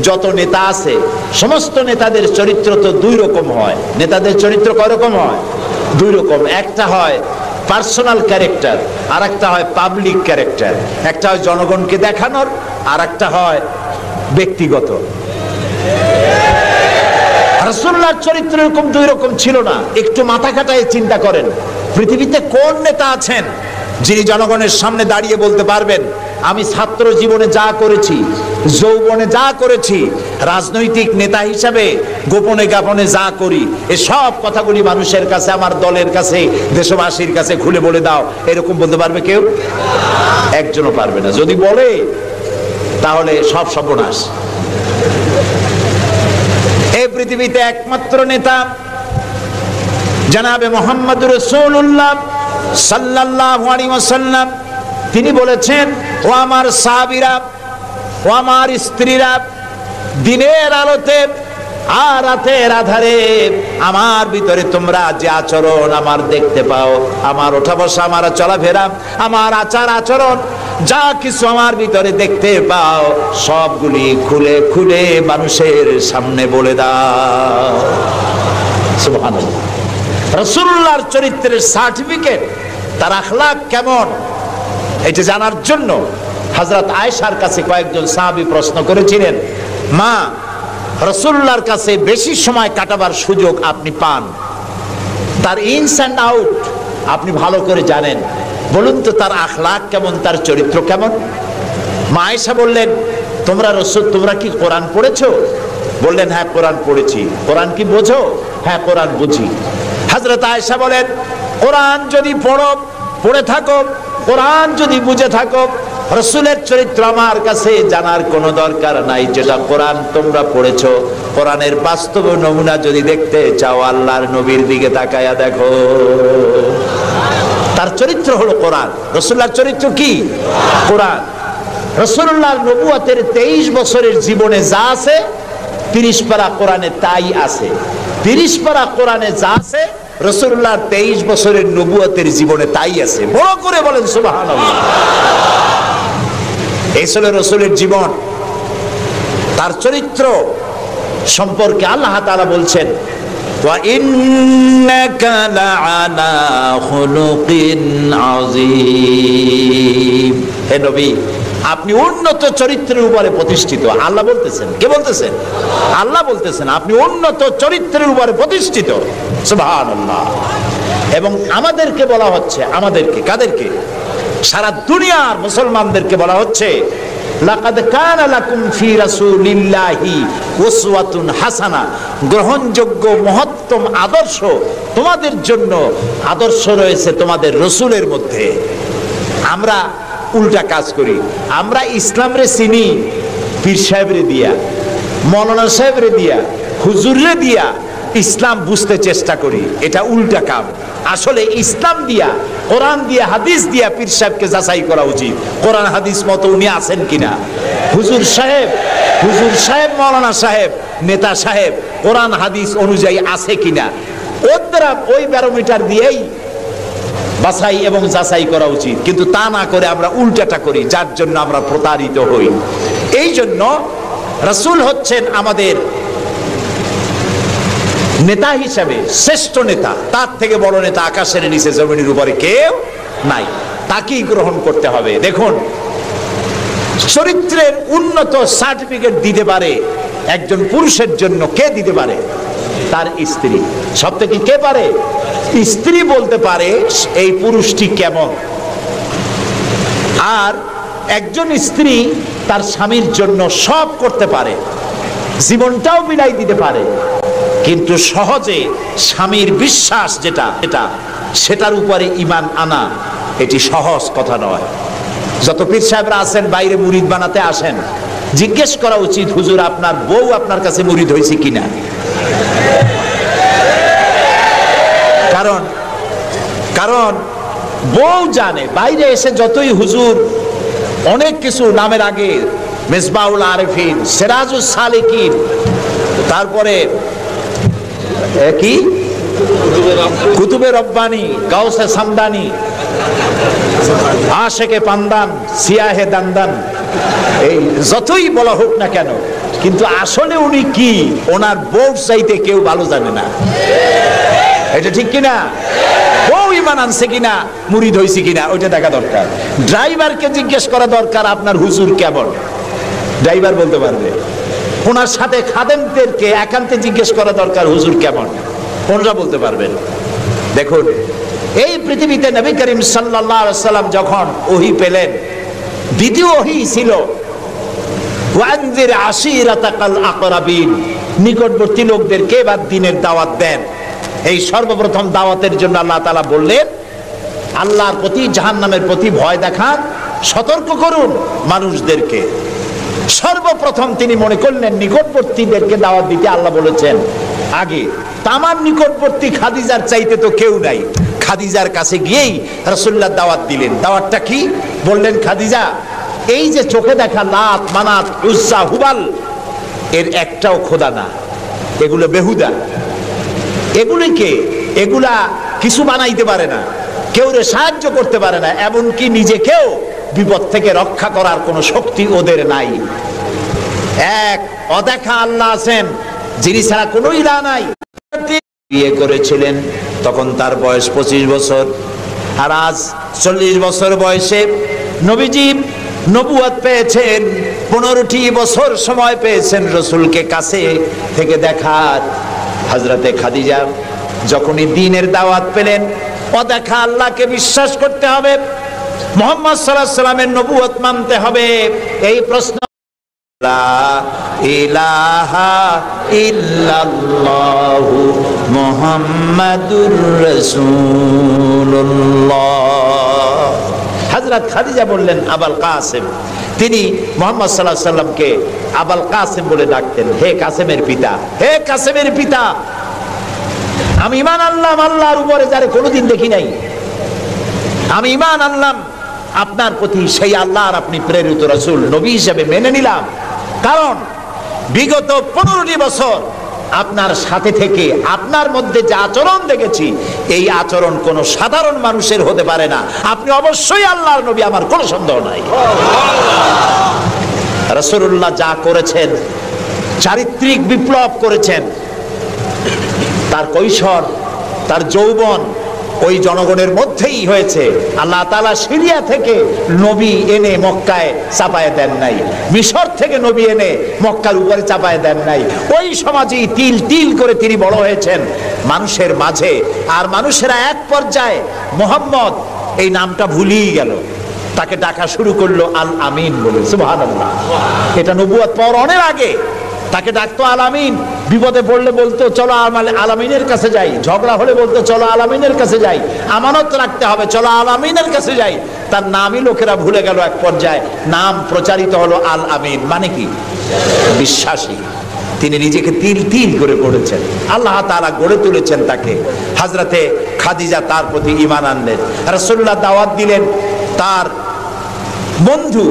যত নেতা আছে সমস্ত নেতাদের চরিত্র তো দুই রকম হয়। নেতাদের চরিত্র কয় রকম হয়? দুই রকম। একটা হয় পার্সোনাল ক্যারেক্টার, আর একটা হয় পাবলিক ক্যারেক্টার। একটা হয় জনগণকে দেখানোর, আর একটা হয় ব্যক্তিগত। রাসূলুল্লাহর চরিত্র এরকম দুই রকম ছিল না। একটু মাথা খাটায় চিন্তা করেন, পৃথিবীতে কোন নেতা আছেন যিনি জনগণের সামনে দাঁড়িয়ে বলতে পারবেন আমি ছাত্র জীবনে যা করেছি, যৌবনে যা করেছি, রাজনৈতিক নেতা হিসাবে গোপনে গোপনে যা করি, এই সব কথাগুলি মানুষের কাছে, আমার দলের কাছে, দেশবাসীর কাছে খুলে বলে দাও, এরকম বলতে পারবে কেউ? একজনও পারবে না। যদি বলে তাহলে সব সর্বনাশ। এই পৃথিবীতে একমাত্র নেতা জনাবে মুহাম্মদুর রাসূলুল্লাহ সাল্লাল্লাহু আলাইহি ওয়াসাল্লাম। তিনি বলেছেন, ও আমার সাহাবীরা, ও আমার স্ত্রীরা, দিনের আলোতে আর রাতের আধারে আমার ভিতরে তোমরা যে আচরণ আমার দেখতে পাও, আমার ওঠা বসা, আমার চলাফেরা, আমার আচার আচরণ, যা কিছু আমার ভিতরে দেখতে পাও সবগুলি খুলে খুলে মানুষের সামনে বলে দাও। সুবহানাল্লাহ। রাসূলুল্লাহর চরিত্রের সার্টিফিকেট, তার আখলাক কেমন, এটা জানার জন্য হযরত আয়েশার কাছে কয়েকজন সাহাবী প্রশ্ন করেছিলেন, মা, রাসূলুল্লাহর কাছে বেশি সময় কাটাবার সুযোগ আপনি পান, তার ইনস অ্যান্ড আউট আপনি ভালো করে জানেন, বলুন তো তার আখলাক কেমন, তার চরিত্র কেমন? মা আয়েশা বললেন, তোমরা কি কোরআন পড়েছো? বললেন, হ্যাঁ কোরআন পড়েছি। কোরআন কি বোঝো? হ্যাঁ কোরআন বুঝি। হযরত আয়েশা বলেন, কোরআন যদি পড়ে থাকো, কোরআন যদি বুঝে থাকো, রাসূলের চরিত্র আমার কাছে জানার কোনো দরকার নাই। যেটা কোরআন তোমরা পড়েছো, কোরআনের বাস্তব নমুনা যদি দেখতে চাও, আল্লাহর নবীর দিকে তাকায়া দেখো। তার চরিত্র হলো কোরআন। রাসূলুল্লাহর চরিত্র কি? কোরআন। রাসূলুল্লাহর নবুয়তের 23 বছরের জীবনে যা আছে 30 পারা কোরআনে তাই আছে। 30 পারা কোরআনে যা আছে রাসূলুল্লাহর 23 বছরের নবুয়তের জীবনে তাই আছে। বড় করে বলেন সুবহানাল্লাহ। এই ছিল রাসূলের জীবন। তার চরিত্র সম্পর্কে আল্লাহ তাআলা বলছেন, ওয়া ইন্নাকা লাআলা খুলুকিন আযীম। হে নবী, আপনি উন্নত চরিত্রের উপরে প্রতিষ্ঠিত। আল্লাহ বলতেছেন। কে বলতেছেন? আল্লাহ বলতেছেন আপনি উন্নত চরিত্রের উপরে প্রতিষ্ঠিত। সুবহানাল্লাহ। এবং আমাদেরকে বলা হচ্ছে, আমাদেরকে, কাদেরকে? সারা দুনিয়ার মুসলমানদেরকে বলা হচ্ছে, লাকাদ কানা লাকুম ফি রাসূলিল্লাহি উসওয়াতুন হাসানা, গ্রহণযোগ্য মহত্তম আদর্শ তোমাদের জন্য আদর্শ রয়েছে তোমাদের রাসূলের মধ্যে। আমরা উল্টা কাজ করি। আমরা ইসলামরে চিনি পীর সাহেবরে দিয়া, মৌলানা সাহেবরে দিয়া, হুজুররে দিয়া ইসলাম বুঝতে চেষ্টা করি। এটা উল্টা কাম। আসলে ইসলাম দিয়া, কোরআন দিয়া, হাদিস দিয়া পীর সাহেবকে যাচাই করা উচিত, কোরআন হাদিস মতো উনি আছেন কিনা। হুজুর সাহেব, মৌলানা সাহেব, নেতা সাহেব কোরআন হাদিস অনুযায়ী আছে কিনা, ওই ব্যারোমিটার দিয়েই বাছাই এবং যাচাই করা উচিত। কিন্তু তা না করে আমরা উল্টাটা করি, যার জন্য আমরা প্রতারিত হই। এই জন্য রাসূল হচ্ছেন আমাদের নেতা হিসাবে শ্রেষ্ঠ নেতা। তার থেকে বড় নেতা আকাশের নিচে জমিনের উপরে কেউ নাই। তাকেই গ্রহণ করতে হবে। দেখুন, চরিত্রের উন্নত সার্টিফিকেট দিতে পারে একজন পুরুষের জন্য। কে দিতে পারে? তার স্ত্রী। সব থেকে কে পারে? স্ত্রী বলতে পারে এই পুরুষটি কেমন। আর একজন স্ত্রী তার স্বামীর জন্য সব করতে পারে, জীবনটাও বিলাই দিতে পারে, কিন্তু সহজে স্বামীর বিশ্বাস যেটা সেটার উপরে ঈমান আনা এটি সহজ কথা নয়। যত পীর সাহেবরা আছেন বাইরে মুরিদ বানাতে আসেন, জিজ্ঞেস করা উচিত, হুজুর আপনার বউ আপনার কাছে মুরিদ হয়েছে কিনা? কারণ কারণ বউ জানে, বাইরে এসে যতই হুজুর অনেক কিছু নামের আগে মিসবাহুল আরিফিন, সিরাজুস সালিকিন, তারপরে কি কুতুবে রব্বানি, গাউসে সামদানি, আশেকে পান্দান, সিয়াহে দান্দান, এই যতই বলা হোক না কেন, কিন্তু আসলে উনি কি ওনার বউ চাইতে কেউ ভালো জানে না। এটা ঠিক কিনা? বউ ঈমান আনছে কিনা, মুরিদ হইছে কিনা, ওইটা দেখা দরকার। ড্রাইভারকে জিজ্ঞেস করা দরকার আপনার হুজুর কেমন, ড্রাইভার বলতে পারবে। ওনার সাথে খাদেমদেরকে একান্তে জিজ্ঞেস করা দরকার হুজুর কেমন, ওনারা বলতে পারবেন। দেখুন, এই পৃথিবীতে নবী করিম সাল্লাল্লাহু আলাইহি সাল্লাম যখন ওহী পেলেন, দ্বিতীয় ওহী ছিল ওয়ানজির আশিরাতাকাল আকরাবিন, নিকটবর্তী লোকদেরকে এবার দ্বীনের দাওয়াত দেন। এই সর্বপ্রথম দাওয়াতের জন্য আল্লাহ তাআলা বললেন, আল্লাহর প্রতি, জাহান্নামের প্রতি ভয় দেখান, সতর্ক করুন মানুষদেরকে। সর্বপ্রথম তিনি মনে করলেন নিকটবর্তীদেরকে দাওয়াত দিতে আল্লাহ বলেছেন আগে। তামার নিকটবর্তী খাদিজার চাইতে তো কেউ নাই। খাদিজার কাছে গিয়েই রাসূলুল্লাহ দাওয়াত দিলেন। দাওয়াতটা কি বললেন? খাদিজা, এই যে চোখে দেখা লাত, মানাত, উজ্জা, হুবাল, এর একটাও খোদা না, এগুলো বেহুদা। এগুলা কিছু বানাইতে পারে না, কেউ রে সাহায্য করতে পারে না, এমনকি নিজেকেও বিপদ থেকে রক্ষা করার কোনো শক্তি ওদের নাই। এক অদেখা আল্লাহ আছেন, যিনি ছাড়া কোনো ইলাহ নাই। বিয়ে করেছিলেন তখন তার বয়স 25 বছর, আর আজ 40 বছর বয়সে নবীজি নবুয়ত পেয়েছেন। 15টি বছর সময় পেয়েছেন রাসূলকে কাছে থেকে দেখার। হযরতে খাদিজা যখনই দ্বীনের দাওয়াত পেলেন, অদেখা আল্লাহকে বিশ্বাস করতে হবে, মুহাম্মদ সাল্লাল্লাহু আলাইহি সাল্লামের নবুয়ত মানতে হবে। এই প্রশ্ন লা ইলাহা ইল্লাল্লাহু মুহাম্মাদুর রাসূলুল্লাহ। হযরত খাদিজা বললেন আবুল কাসেম। তিনি মুহাম্মদ সাল্লাল্লাহু আলাইহি সাল্লামকে আবুল কাসেম বলে ডাকতেন, হে কাসেমের পিতা, হে কাসেমের পিতা। আমি ঈমান আনলাম আল্লাহর উপরে যারে কোনোদিন দেখি নাই, আমি ঈমান আনলাম আপনার প্রতি, সেই আল্লাহর আপনি প্রেরিত রাসূল, নবী হিসেবে মেনে নিলাম। কারণ বিগত 15টি বছর আপনার সাথে থেকে আপনার মধ্যে যে আচরণ দেখেছি, এই আচরণ কোন সাধারণ মানুষের হতে পারে না। আপনি অবশ্যই আল্লাহর নবী, আমার কোনো সন্দেহ নাই। রাসূলুল্লাহ যা করেছেন, চারিত্রিক বিপ্লব করেছেন, তার কৈশোর, তার যৌবন ওই জনগণের মধ্যেই হয়েছে। আল্লাহ তাআলা সিরিয়া থেকে নবী এনে মক্কায় চাপায় দেন নাই, মিশর থেকে নবী এনে মক্কার উপরে চাপায় দেন নাই। ওই সমাজেই তিল তিল করে তিনি বড় হয়েছেন মানুষের মাঝে। আর মানুষেরা এক পর্যায়ে মুহাম্মদ এই নামটা ভুলিয়ে গেল, তাকে ডাকা শুরু করলো আল আমিন বলে। সুবহানাল্লাহ, এটা নবুয়ত পাওয়ার অনেক আগে। তাকে ডাকতো আল আমিন, বিপদে পড়লে বলতো চলো আল আমিনের কাছে যাই, ঝগড়া হলে বলতো চলো আল আমিনের কাছে যাই, আমানত রাখতে হবে চলো আল আমিনের কাছে যাই। তার নামই লোকেরা ভুলে গেল। এক পর্যায়ে নাম প্রচারিত হলো আল আমিন, মানে কি? বিশ্বাসী। তিনি নিজেকে তিল তিল করে গড়েছেন, আল্লাহ তাআলা গড়ে তুলেছেন তাকে। হযরতে খাদিজা তার প্রতি ঈমান আনলেন। রাসূলুল্লাহ দাওয়াত দিলেন তার বন্ধু,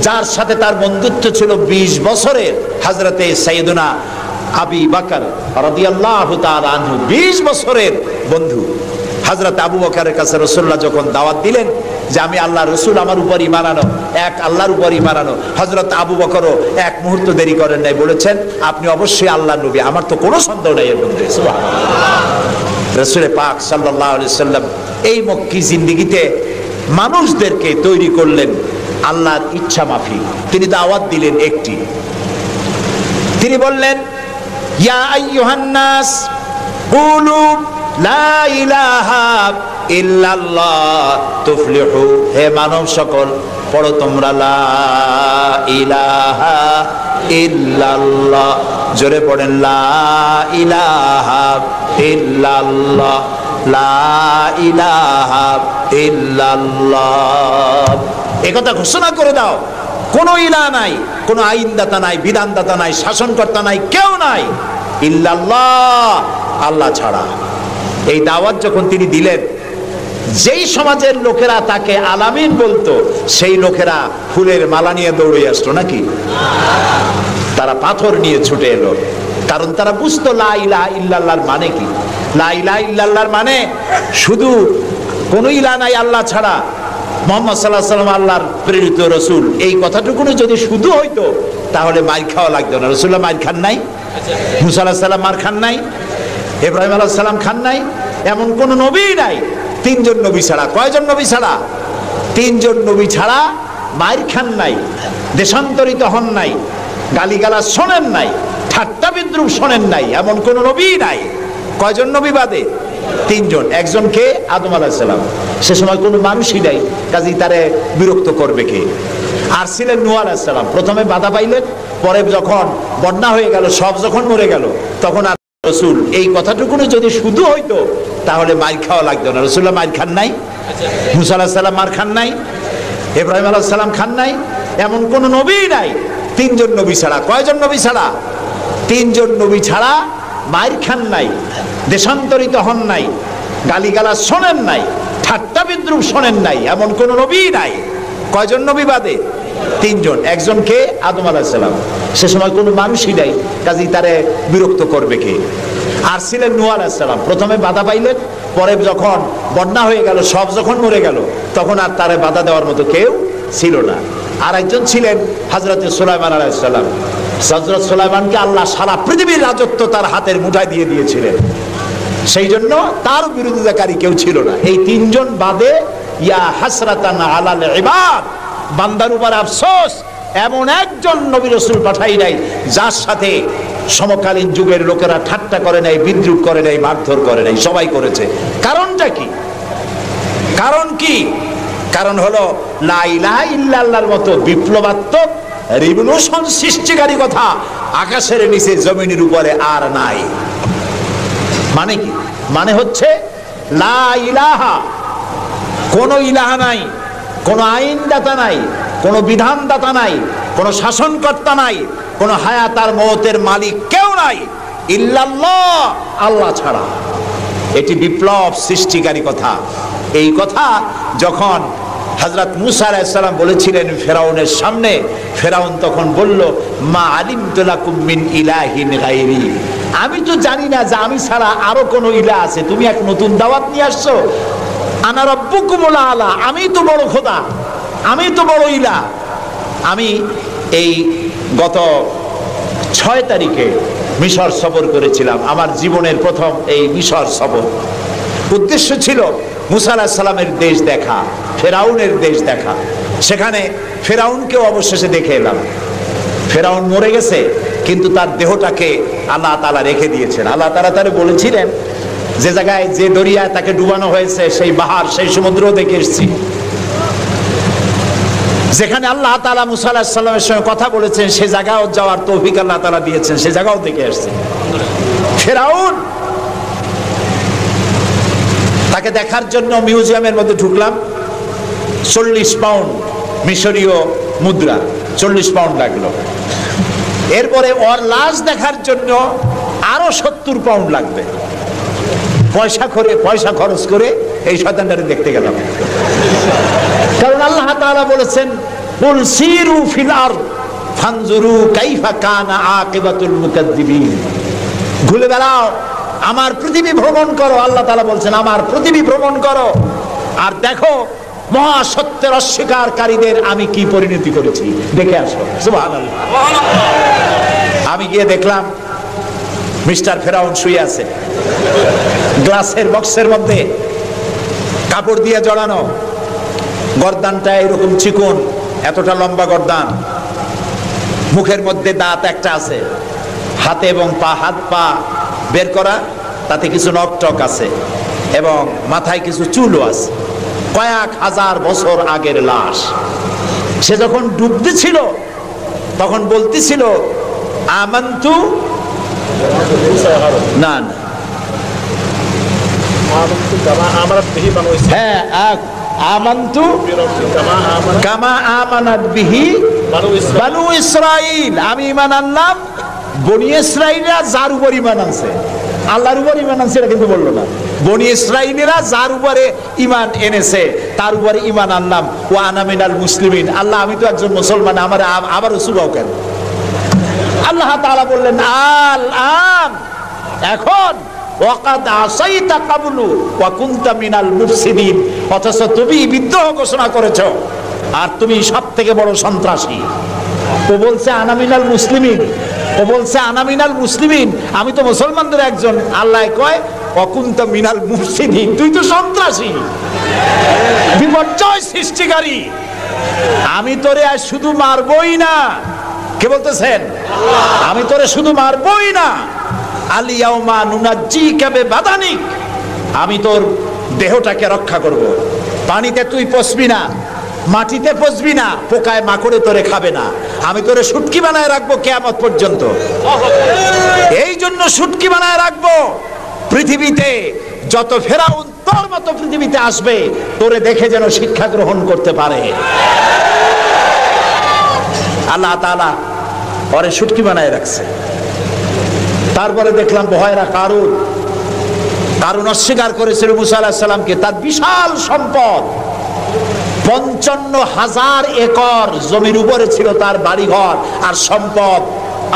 যার সাথে তার বন্ধুত্ব ছিল 20 বছরের, হযরতে সাইয়েদুনা আবু বকর রাদিয়াল্লাহু তাআলা আনহু, 20 বছরের বন্ধু। হযরত আবু বকরের কাছে রাসূলুল্লাহ যখন দাওয়াত দিলেন যে আমি আল্লাহর রাসূল, আমার উপর ঈমান আনো, এক আল্লাহর উপর ঈমান আনো, হযরত আবু বকরও এক মুহূর্ত দেরি করেন নাই, বলেছেন আপনি অবশ্যই আল্লাহর নবী, আমার তো কোনো সন্দেহ নাই এর মধ্যে। সুবহানাল্লাহ। রাসূল পাক সাল্লাল্লাহু আলাইহি সাল্লাম এই মক্কি জিন্দেগিতে মানুষদেরকে তৈরি করলেন আল্লাহর ইচ্ছা মাফিক। তিনি দাওয়াত দিলেন একটি, তিনি বললেন ইয়া আইয়ুহান নাস কুলু লা ইলাহা ইল্লাল্লাহ তুফলিহু, হে মানব সকল পড়ো তোমরা লা ইলাহা ইল্লাল্লাহ, জোরে পড়েন লা ইলাহা ইল্লাল্লাহ, লা ইলাহা ইল্লাল্লাহ। একথা ঘোষণা করে দাও, কোনো ইলাহ নাই, কোনো আইনদাতা নাই, বিধানদাতা নাই, শাসনকর্তা নাই, কেউ নাই, ইল্লাল্লাহ, আল্লাহ ছাড়া। এই দাওয়াত যখন তিনি দিলেন, যেই সমাজের লোকেরা তাকে আলামিন বলতো, সেই লোকেরা ফুলের মালা নিয়ে দৌড়ে আসতো নাকি? তারা পাথর নিয়ে ছুটে এলো, কারণ তারা বুঝতো লা ইলাহা ইল্লাল্লাহর মানে কি। লা ইলাহা ইল্লাল্লাহর মানে শুধু কোনো ইলাহ নাই আল্লাহ ছাড়া, মুহাম্মদ সাল্লাল্লাহু আলাইহি ওয়াসাল্লাম আল্লাহর প্রেরিত রাসূল, এই কথাটুকু যদি শুধু হইতো তাহলে মার খাওয়া লাগতো না। রাসূলুল্লাহ মার খান নাই, মুসা আলাইহিস সালাম মার খান নাই, ইব্রাহিম আলাইহিস সালাম খান নাই, এমন কোন নবী নাই। তিনজন নবী ছাড়া, কয়জন নবী ছাড়া? তিনজন নবী ছাড়া মার খান নাই, দেশান্তরিত হন নাই, গালিগালাজ শোনেন নাই, ঠাট্টা বিদ্রুপ শোনেন নাই, এমন কোন নবী নাই। কয়জন নবী বাদে? তিনজন। একজনকে আদম আলাইহিস সালাম, সে সময় কোনো মানুষই নাই, কাজেই তারে বিরক্ত করবে কে? আর ছিলেন নূহ আলাইহিস সালাম, প্রথমে বাধা পাইলেন, পরে যখন বন্যা হয়ে গেল, সব যখন মরে গেল, তখন আর রাসূল, এই কথাটুকু যদি শুধু হইতো তাহলে মার খাওয়া লাগতো না। রাসূলুল্লাহ মার খান নাই, মুসা আলাইহিস সালাম মার খান নাই, ইব্রাহিম আলাইহিস সালাম খান নাই, এমন কোন নবী নাই। তিনজন নবী ছাড়া। কয়জন নবী ছাড়া? তিনজন নবী ছাড়া মার খান নাই, দেশান্তরিত হন নাই, গালিগালাজ শোনেন নাই, ঠাট্টা বিদ্রুপ শোনেন নাই, এমন কোন নবী নাই। কয়জন নবী বাদে? তিনজন। একজনকে আদম আলাইহিস সালাম, সে সময় কোনো মানুষই নাই, কাজেই তারে বিরক্ত করবে কে? আর ছিলেন নূহ আলাইহিস সালাম, প্রথমে বাধা পাইলেন, পরে যখন বন্যা হয়ে গেল, সব যখন মরে গেল, তখন আর তারে বাধা দেওয়ার মতো কেউ ছিল না। আর একজন ছিলেন হযরত সুলাইমান আলাইহিস সালাম। হযরত সুলাইমানকে আল্লাহ সারা পৃথিবীর রাজত্ব তার হাতের মুঠায় দিয়ে দিয়েছিলেন, সেই জন্য তার বিরোধিতাকারী কেউ ছিল না। এই তিনজন বাদে ইয়া হাসরাতান আলাল ইবাদ, বান্দার উপর আফসোস, এমন একজন নবী রাসূল পাঠাই নাই যার সাথে সমকালীন যুগের লোকেরা ঠাট্টা করে নাই, বিদ্রুপ করে নাই, মারধর করে নাই, সবাই করেছে। কারণটা কি? কারণ কি? কারণ হলো লা ইলাহা ইল্লাল্লাহর মতো বিপ্লবাত্মক রিভলিউশন সৃষ্টিকারী কথা আকাশের নিচে জমিনের উপরে আর নাই। মানে কি? মানে হচ্ছে লা ইলাহা, কোন ইলাহা নাই, কোন আইনদাতা নাই, কোন বিধানদাতা নাই, কোন শাসনকর্তা নাই, কোন হায়াত আর মওতের মালিক কেউ নাই ইল্লাল্লাহ, আল্লাহ ছাড়া। এটি বিপ্লব সৃষ্টিকারী কথা। এই কথা যখন হযরত মুসা আলাইহিস সালাম বলেছিলেন ফেরাউনের সামনে, ফেরাউন তখন বলল, মা আলিমতু লাকুম মিন ইলাহিন গায়রি, আমি তো জানি না যে আমি ছাড়া আরো কোন ইলাহ আছে, তুমি এক নতুন দাওয়াত নিয়ে আসছো। আনা রাব্বুকুমুল আলা, আমি তো বড় খোদা, আমি তো বড় ইলাহ। আমি এই গত 6 তারিখে মিশর সফর করেছিলাম, আমার জীবনের প্রথম এই মিশর সফর। উদ্দেশ্য ছিল মুসা আলাইহিস সালামের দেশ দেখা, ফেরাউনের দেশ দেখা। সেখানে ফেরাউনকেও অবশেষে দেখে এলাম। ফেরাউন মরে গেছে, কিন্তু তার দেহটাকে আল্লাহ তাআলা রেখে দিয়েছেন। আল্লাহ তাআলা তারে বলেছিলেন, যে জায়গায় যে দরিয়ায় তাকে ডুবানো হয়েছে, সেই বাহার, সেই সমুদ্র দেখে এসেছি। যেখানে আল্লাহ তাআলা মুসা আলাইহিস সালামের সঙ্গে কথা বলেছেন, সে জায়গাও যাওয়ার তৌফিক আল্লাহ তাআলা দিয়েছেন, সে জায়গাও দেখে আসছে। ফেরাউন, তাকে দেখার জন্য মিউজিয়ামের মধ্যে ঢুকলাম। 40 পাউন্ড মিশরীয় মুদ্রা, 40 পাউন্ড লাগলো। এরপরে ওর লাশ দেখার জন্য আরো 70 পাউন্ড লাগবে। পয়সা খরচ করে এই শয়তানটারে দেখতে গেলাম। কারণ আল্লাহ তাআলা বলেছেন, কুল সিরু ফিল আরদ ফানজুরু কাইফা কানা আকিবাতুল মুকাদ্দিবিন, ঘুরে বেড়াও, আমার পৃথিবী ভ্রমণ করো। আল্লাহ তাআলা বলছেন, আমার পৃথিবী ভ্রমণ করো আর দেখো মহা সত্যের অস্বীকারীদের আমি কি পরিণতি করেছি, দেখে আসো। সুবহানাল্লাহ। আমি গিয়ে দেখলাম মিস্টার ফেরাউন শুয়ে আছে, গ্লাসের বক্সের মধ্যে কাপড় দিয়ে জড়ানো, গর্দানটা এরকম চিকন, এতটা লম্বা গর্দান, মুখের মধ্যে দাঁত একটা আছে, হাতে এবং পা, হাত পা বের করা, তাতে কিছু নখ টক আছে এবং মাথায় কিছু চুলও আছে। কয়েক হাজার বছর আগের লাশ। সে যখন ডুবতেছিল তখন বলতেছিল, আমান্তু, না না, হ্যাঁ, আমান্তু কামা আমানাত বিহি বানু ইসরাইল, আমি ঈমান আনলাম বনি ইসরাইলরা যার উপর ঈমান আনছে, আল্লাহর উপর ঈমান আনছে, এটা কিন্তু বললো না। বনি ইসরাইলীরা যার উপরে ঈমান এনেছে তার উপরে ঈমান আনলাম, ওয়া আনা মিনাল মুসলিমিন। আল্লাহ আমি তো একজন মুসলমান, আমার আবার সুবাও কেন? আল্লাহ তাআলা বললেন আল আন, এখন ওয়াকাদ আসাইতা কাবলু ওয়া কুনতা মিনাল মুফসিদিন, অথচ তুমি বিদ্রোহ ঘোষণা করেছো আর তুমি সবথেকে বড় সন্ত্রাসী। ও বলছে আনা মিনাল মুসলিমিন, ও বলছে আনা মিনাল মুসলিমিন, আমি তো মুসলমানদের একজন। আল্লাহ কয় ওয়া কুনতা মিনাল মুফসিদিন, তুই তো সন্ত্রাসী, বিপর্যয় সৃষ্টিকারী। আমি তোরে আর শুধু মারবই না, কে বলতেছেন? আমি তোরে শুধু মারবই না, আলিয়াউমা নুনাজ্জিকা বিবাদানিক, আমি তোর দেহটাকে রক্ষা করব। পানিতে তুই পচবি না, মাটিতে পচবি না, পোকায় মাকড়ে তোরে খাবে না, আমি তোরে শুটকি বানায় রাখবো কিয়ামত পর্যন্ত। এই জন্য শুটকি বানায় রাখবো, পৃথিবীতে যত ফেরাউন তোর মতো পৃথিবীতে আসবে তোরে দেখে যেন শিক্ষা গ্রহণ করতে পারে। আল্লাহ তাআলা ওরে শুটকি বানায় রাখছে। তারপরে দেখলাম বহায়রা কারুন অস্বীকার করেছিল মুসা আলাইহিস সালামকে। তার বিশাল সম্পদ, 55,000 একর জমির উপরে ছিল তার বাড়িঘর আর সম্পদ,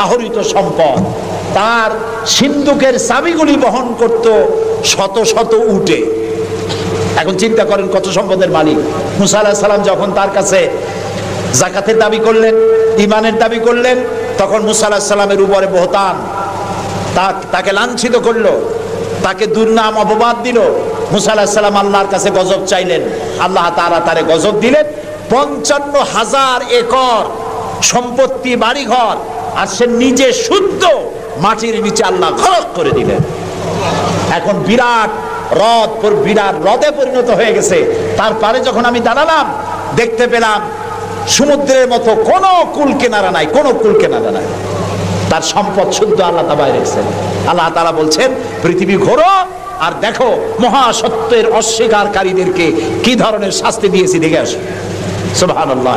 আহরিত সম্পদ। তার সিন্ধুকের চাবিগুলি বহন করত শত শত উটে। এখন চিন্তা করেন কত সম্পদের মালিক। মুসা আলাইহিস সালাম যখন তার কাছে যাকাতের দাবি করলেন, ঈমানের দাবি করলেন, তখন মুসা আলাইহিস সালামের উপরে বহতান, তাকে লাঞ্ছিত করলো, তাকে দুর্নাম অপবাদ দিল। মুসা আলাইহিস সালাম আল্লাহর কাছে গজব চাইলেন, আল্লাহ তাআলা তারে গজব দিলেন। 55,000 একর সম্পত্তি, বাড়িঘর, আর সে নিজে শুদ্ধ মাটির নিচে আল্লাহ গরক করে দিলেন। এখন বিরাট হ্রদে পরিণত হয়ে গেছে। তারপরে যখন আমি দাঁড়ালাম দেখতে পেলাম সমুদ্রের মতো কোনো কুল কিনারা নাই, কোনো কুল কিনারা নাই। তার সম্পদ শুদ্ধ আল্লাহ তাআলা রেখেছেন। আল্লাহ তাআলা বলছেন পৃথিবী ঘোরো আর দেখো মহাসত্যের অস্বীকারীদেরকে কি ধরনের শাস্তি দিয়েছি, দেখে আসো। সুবহানাল্লাহ।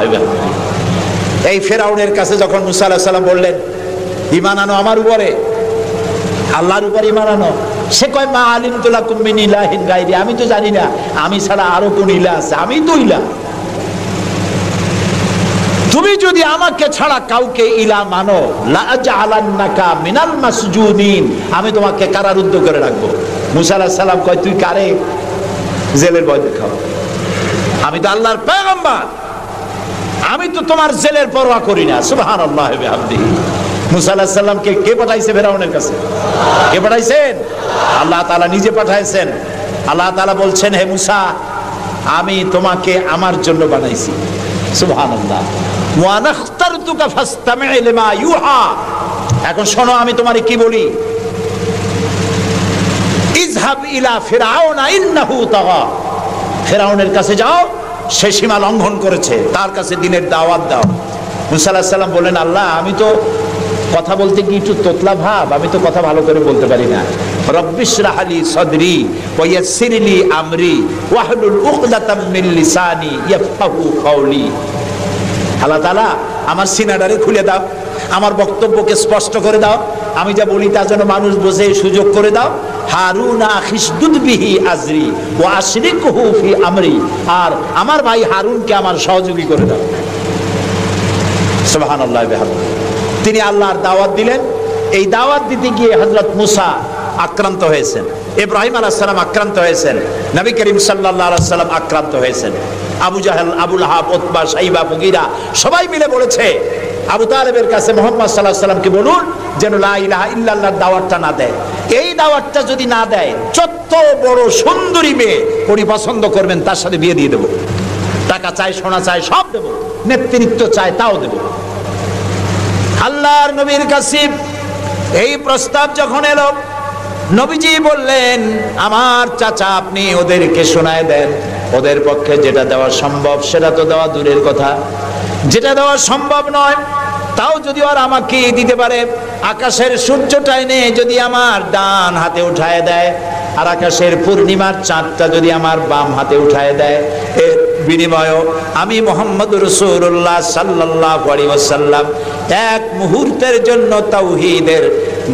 এই ফেরাউনের কাছে যখন মুসা আলাইহিস সালাম বললেন ঈমান আনো আমার উপরে, আল্লাহর উপর ঈমান আনো, সে কয় মা আলিমতু লাকুম মিন ইলাহিন গায়রি, আমি তো জানি না আমি ছাড়া আরো কোন ইলাহ আছে, আমি তো ইলাহ। তুমি যদি আমাকে ছাড়া কাউকে ইলাহ মানো, লা আজআলান্নাকা মিনাল মাসজুনিন, আমি তোমাকে কারারুদ্ধ করে রাখবো। মুসা আলাইহিস সালাম কয় তুই কারে জেলের ভয় দেখাও? আমি তো আল্লাহর পয়গম্বর, আমি তো তোমার জেলের পরোয়া করি না। সুবহানাল্লাহি ওয়া বিহামদিহি। মুসা আলাইহিস সালামকে কে পাঠাইছে ফেরাউনের কাছে? কে পাঠাইছেন? আল্লাহ তাআলা নিজে পাঠাইছেন। আল্লাহ তাআলা বলছেন হে মুসা, আমি তোমাকে আমার জন্য বানাইছি। সুবহানাল্লাহ। ওয়া নাখতারতুকা ফাসতামি' লিমা ইউহা। এখন শোনো আমি তোমারে কি বলি। ইযহাব ইলা ফিরআউনা ইন্নাহু তাগা, ফিরআউনের কাছে যাও, সে সীমা লঙ্ঘন করেছে, তার কাছে দ্বীনের দাওয়াত দাও। মুসা আলাইহিস সালাম বলেন আল্লাহ আমি তো কথা বলতে কি একটু তোতলা ভাব, আমি তো কথা ভালো করে বলতে পারি না। রব্বিশরাহ লি সাদরি ওয়া ইয়াসসির লি আমরি ওয়াহলুল উকদাতাম মিন লিসানি ইয়াফকাহু কাওলি। আল্লাহ তাআলা আমার সিনাটারে খুলে দাও, আমার বক্তব্যকে স্পষ্ট করে দাও, আমি যা বলি তা যেন মানুষ বোঝে সুযোগ করে দাও। হারুন আখিসদুদ বিহি আজরি ওয়া আশরিকহু ফি আমরি, আর আমার ভাই হারুনকে আমার সহযোগী করে দাও। সুবহানাল্লাহ ওয়া বিহামদিহি। তিনি আল্লাহর দাওয়াত দিলেন। এই দাওয়াত দিতে গিয়ে হযরত মুসা আক্রান্ত হয়েছেন, ইব্রাহিম আলাইহিস সালাম আক্রান্ত হয়েছেন, নবী করিম সাল্লাল্লাহু আলাইহি ওয়াসাল্লাম আক্রান্ত হয়েছেন। আবু জাহেল, আবু লাহাব, উতবা, শাইবা, মুগীরা সবাই মিলে বলেছে আবু তালেবের কাছে মুহাম্মদ সাল্লাল্লাহু আলাইহি ওয়াসাল্লামকে বলুন যেন লা ইলাহা ইল্লাল্লাহর দাওয়াতটা না দেয়। এই দাওয়াতটা যদি না দেয়, যত বড় সুন্দরী মেয়ে উনি পছন্দ করবেন তার সাথে বিয়ে দিয়ে দেব। টাকা চাই, সোনা চাই, সব দেব। নেতৃত্ব চাই, তাও দেব। আল্লাহর নবীর কাছে এই প্রস্তাব যখন এলো, নবীজি বললেন আমার চাচা আপনি ওদেরকে শোনায় দেন, ওদের পক্ষে যেটা দেওয়া সম্ভব সেটা তো দেওয়া দূরের কথা, যেটা দেওয়া সম্ভব নয় তাও যদি ওরা আমাকে দিতে পারে, আকাশের সূর্যটা এনে যদি আমার ডান হাতে উঠায় দেয় আর আকাশের পূর্ণিমার চাঁদটা যদি আমার বাম হাতে উঠায় দেয়, এর বিনিময়ে আমি মুহাম্মদুর রাসূলুল্লাহ সাল্লাল্লাহু আলাইহি ওয়াসাল্লাম এক মুহূর্তের জন্য তাওহীদের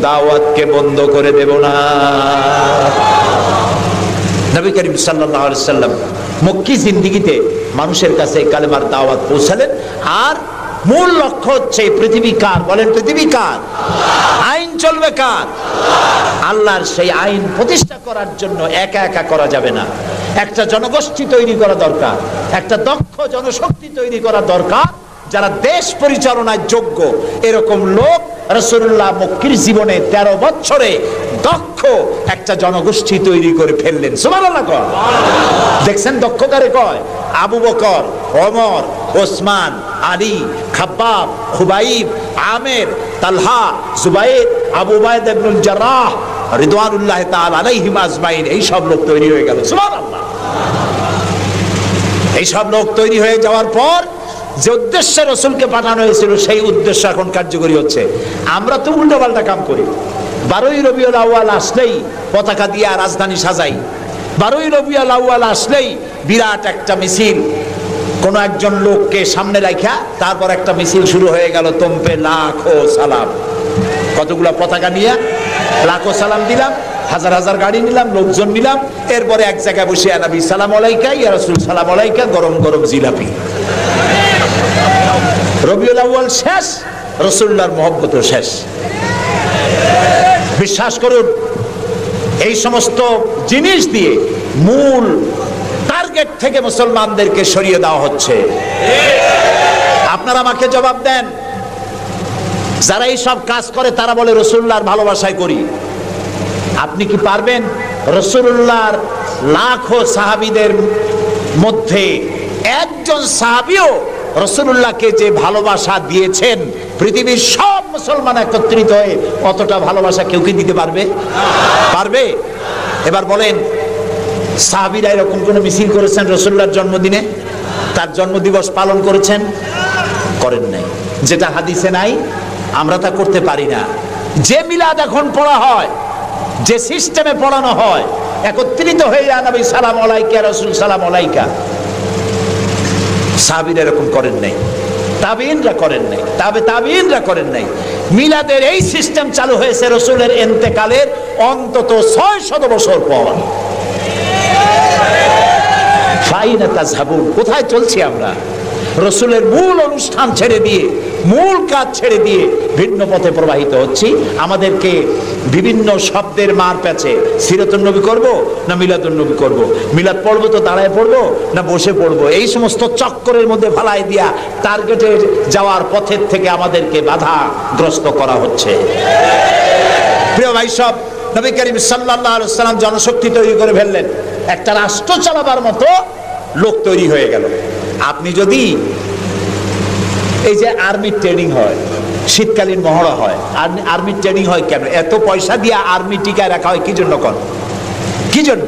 দাওয়াতকে বন্ধ করে দেব না। নবী করিম সাল্লাল্লাহু আলাইহি সাল্লাম মক্কি জিন্দেগিতে মানুষের কাছে কালেমার দাওয়াত পৌঁছালেন। আর মূল লক্ষ্য হচ্ছে পৃথিবী কার? বলেন, পৃথিবী কার? আইন চলবে কার? আল্লাহর। সেই আইন প্রতিষ্ঠা করার জন্য একা একা করা যাবে না, একটা জনগোষ্ঠী তৈরি করা দরকার, একটা দক্ষ জনশক্তি তৈরি করা দরকার, যারা দেশ পরিচালনায় যোগ্য। এরকম লোক রাসূলুল্লাহ মক্কির জীবনে 13 বছরে দক্ষ একটা জনগোষ্ঠী তৈরি করে ফেললেন। সুবহানাল্লাহ। দেখছেন দক্ষ কারে কয়? আবু বকর, ওমর, ওসমান, আলী, খাব্বাব, খুবাইব, আমের, তালহা, জুবাইর, আবু উবাইদা ইবনুল জাররাহ রিদওয়ানুল্লাহ তাআলা আলাইহিম আজমাইন। এই সব লোক তৈরি হয়ে গেল। সুবহানাল্লাহ। এই সব লোক তৈরি হয়ে যাওয়ার পর যে উদ্দেশ্যে রাসূলকে পাঠানো হয়েছিল সেই উদ্দেশ্য এখন কার্যকরী হচ্ছে। আমরা তো উল্টোপাল্টা কাম করি। 12ই রবিউল আউয়াল আসলেই পতাকা দিয়ে রাজধানী সাজাই। 12ই রবিউল আউয়াল আসলেই বিরাট একটা মিছিল, কোন একজন লোককে সামনে রাখা, তারপর একটা মিছিল শুরু হয়ে গেল। তোমপে লাখো সালাম। কতগুলা পতাকা নিয়ে লাখো সালাম দিলাম, হাজার হাজার গাড়ি নিলাম, লোকজন নিলাম। এরপরে এক জায়গায় বসে নবী সালাম আলাইকা, ইয়া রাসূল সালাম আলাইকা, গরম গরম জিলাপি। রবিউল আউয়াল শেষ, রাসূলুল্লাহর মহব্বত শেষ। বিশ্বাস করুন, এই সমস্ত জিনিস দিয়ে মূল টার্গেট থেকে মুসলমানদেরকে সরিয়ে দেওয়া হচ্ছে। আপনারা আমাকে জবাব দেন, যারা এই সব কাজ করে তারা বলে রাসূলুল্লাহর ভালোবাসায় করি। আপনি কি পারবেন রাসূলুল্লাহর লাখো সাহাবীদের মধ্যে একজন সাহাবীও রাসূলুল্লাহকে যে ভালোবাসা দিয়েছেন, পৃথিবীর সব মুসলমান একত্রিত হয়ে অতটা ভালোবাসা কেউ কি দিতে পারবে? পারবে? এবার বলেন, সাহাবীরা এরকম কোন মিছিল করেছেন রাসূলুল্লাহর জন্মদিনে? তার জন্মদিবস পালন করেছেন? করেন নাই। যেটা হাদিসে নাই আমরা তা করতে পারি না। যে মিলাদ এখন পড়া হয়, যে সিস্টেমে পড়ানো হয়, একত্রিত হয়ে নবী সালাম আলাইকা, রাসূল সালাম আলাইকা, সাহাবীরা এরকম করেন নাই, তাবিঈনরা করেন নাই, তাবিঈনরা করেন নাই। মিলাদের এই সিস্টেম চালু হয়েছে রাসূলের ইন্তেকালের অন্তত 600 বছর পর। ফাইনা তাযহাবুন, কোথায় চলছি আমরা? রাসূলের মূল অনুষ্ঠান ছেড়ে দিয়ে, মূল কাজ ছেড়ে দিয়ে ভিন্ন পথে প্রবাহিত হচ্ছি। আমাদেরকে বিভিন্ন শব্দের মার প্যাচে সিরাতুন নবী করব না মিলাদুন নবী করব, মিলাদ পড়বো তো দাঁড়ায় পড়বো না বসে পড়বো, এই সমস্ত চক্করের মধ্যে ফালাই দিয়া টার্গেটে যাওয়ার পথের থেকে আমাদেরকে বাধাগ্রস্ত করা হচ্ছে। প্রিয় ভাই সব, নবী করিম সাল্লাল্লাহু আলাইহি ওয়াসাল্লাম জনশক্তি তৈরি করে ফেললেন, একটা রাষ্ট্র চালাবার মতো লোক তৈরি হয়ে গেল। আপনি যদি এই যে আর্মির ট্রেনিং হয়, শীতকালীন মহড়া হয়, আর্মির ট্রেনিং হয় কেন? এত পয়সা দিয়ে আর্মি টিকায় রাখা হয় কি জন্য? কি জন্য?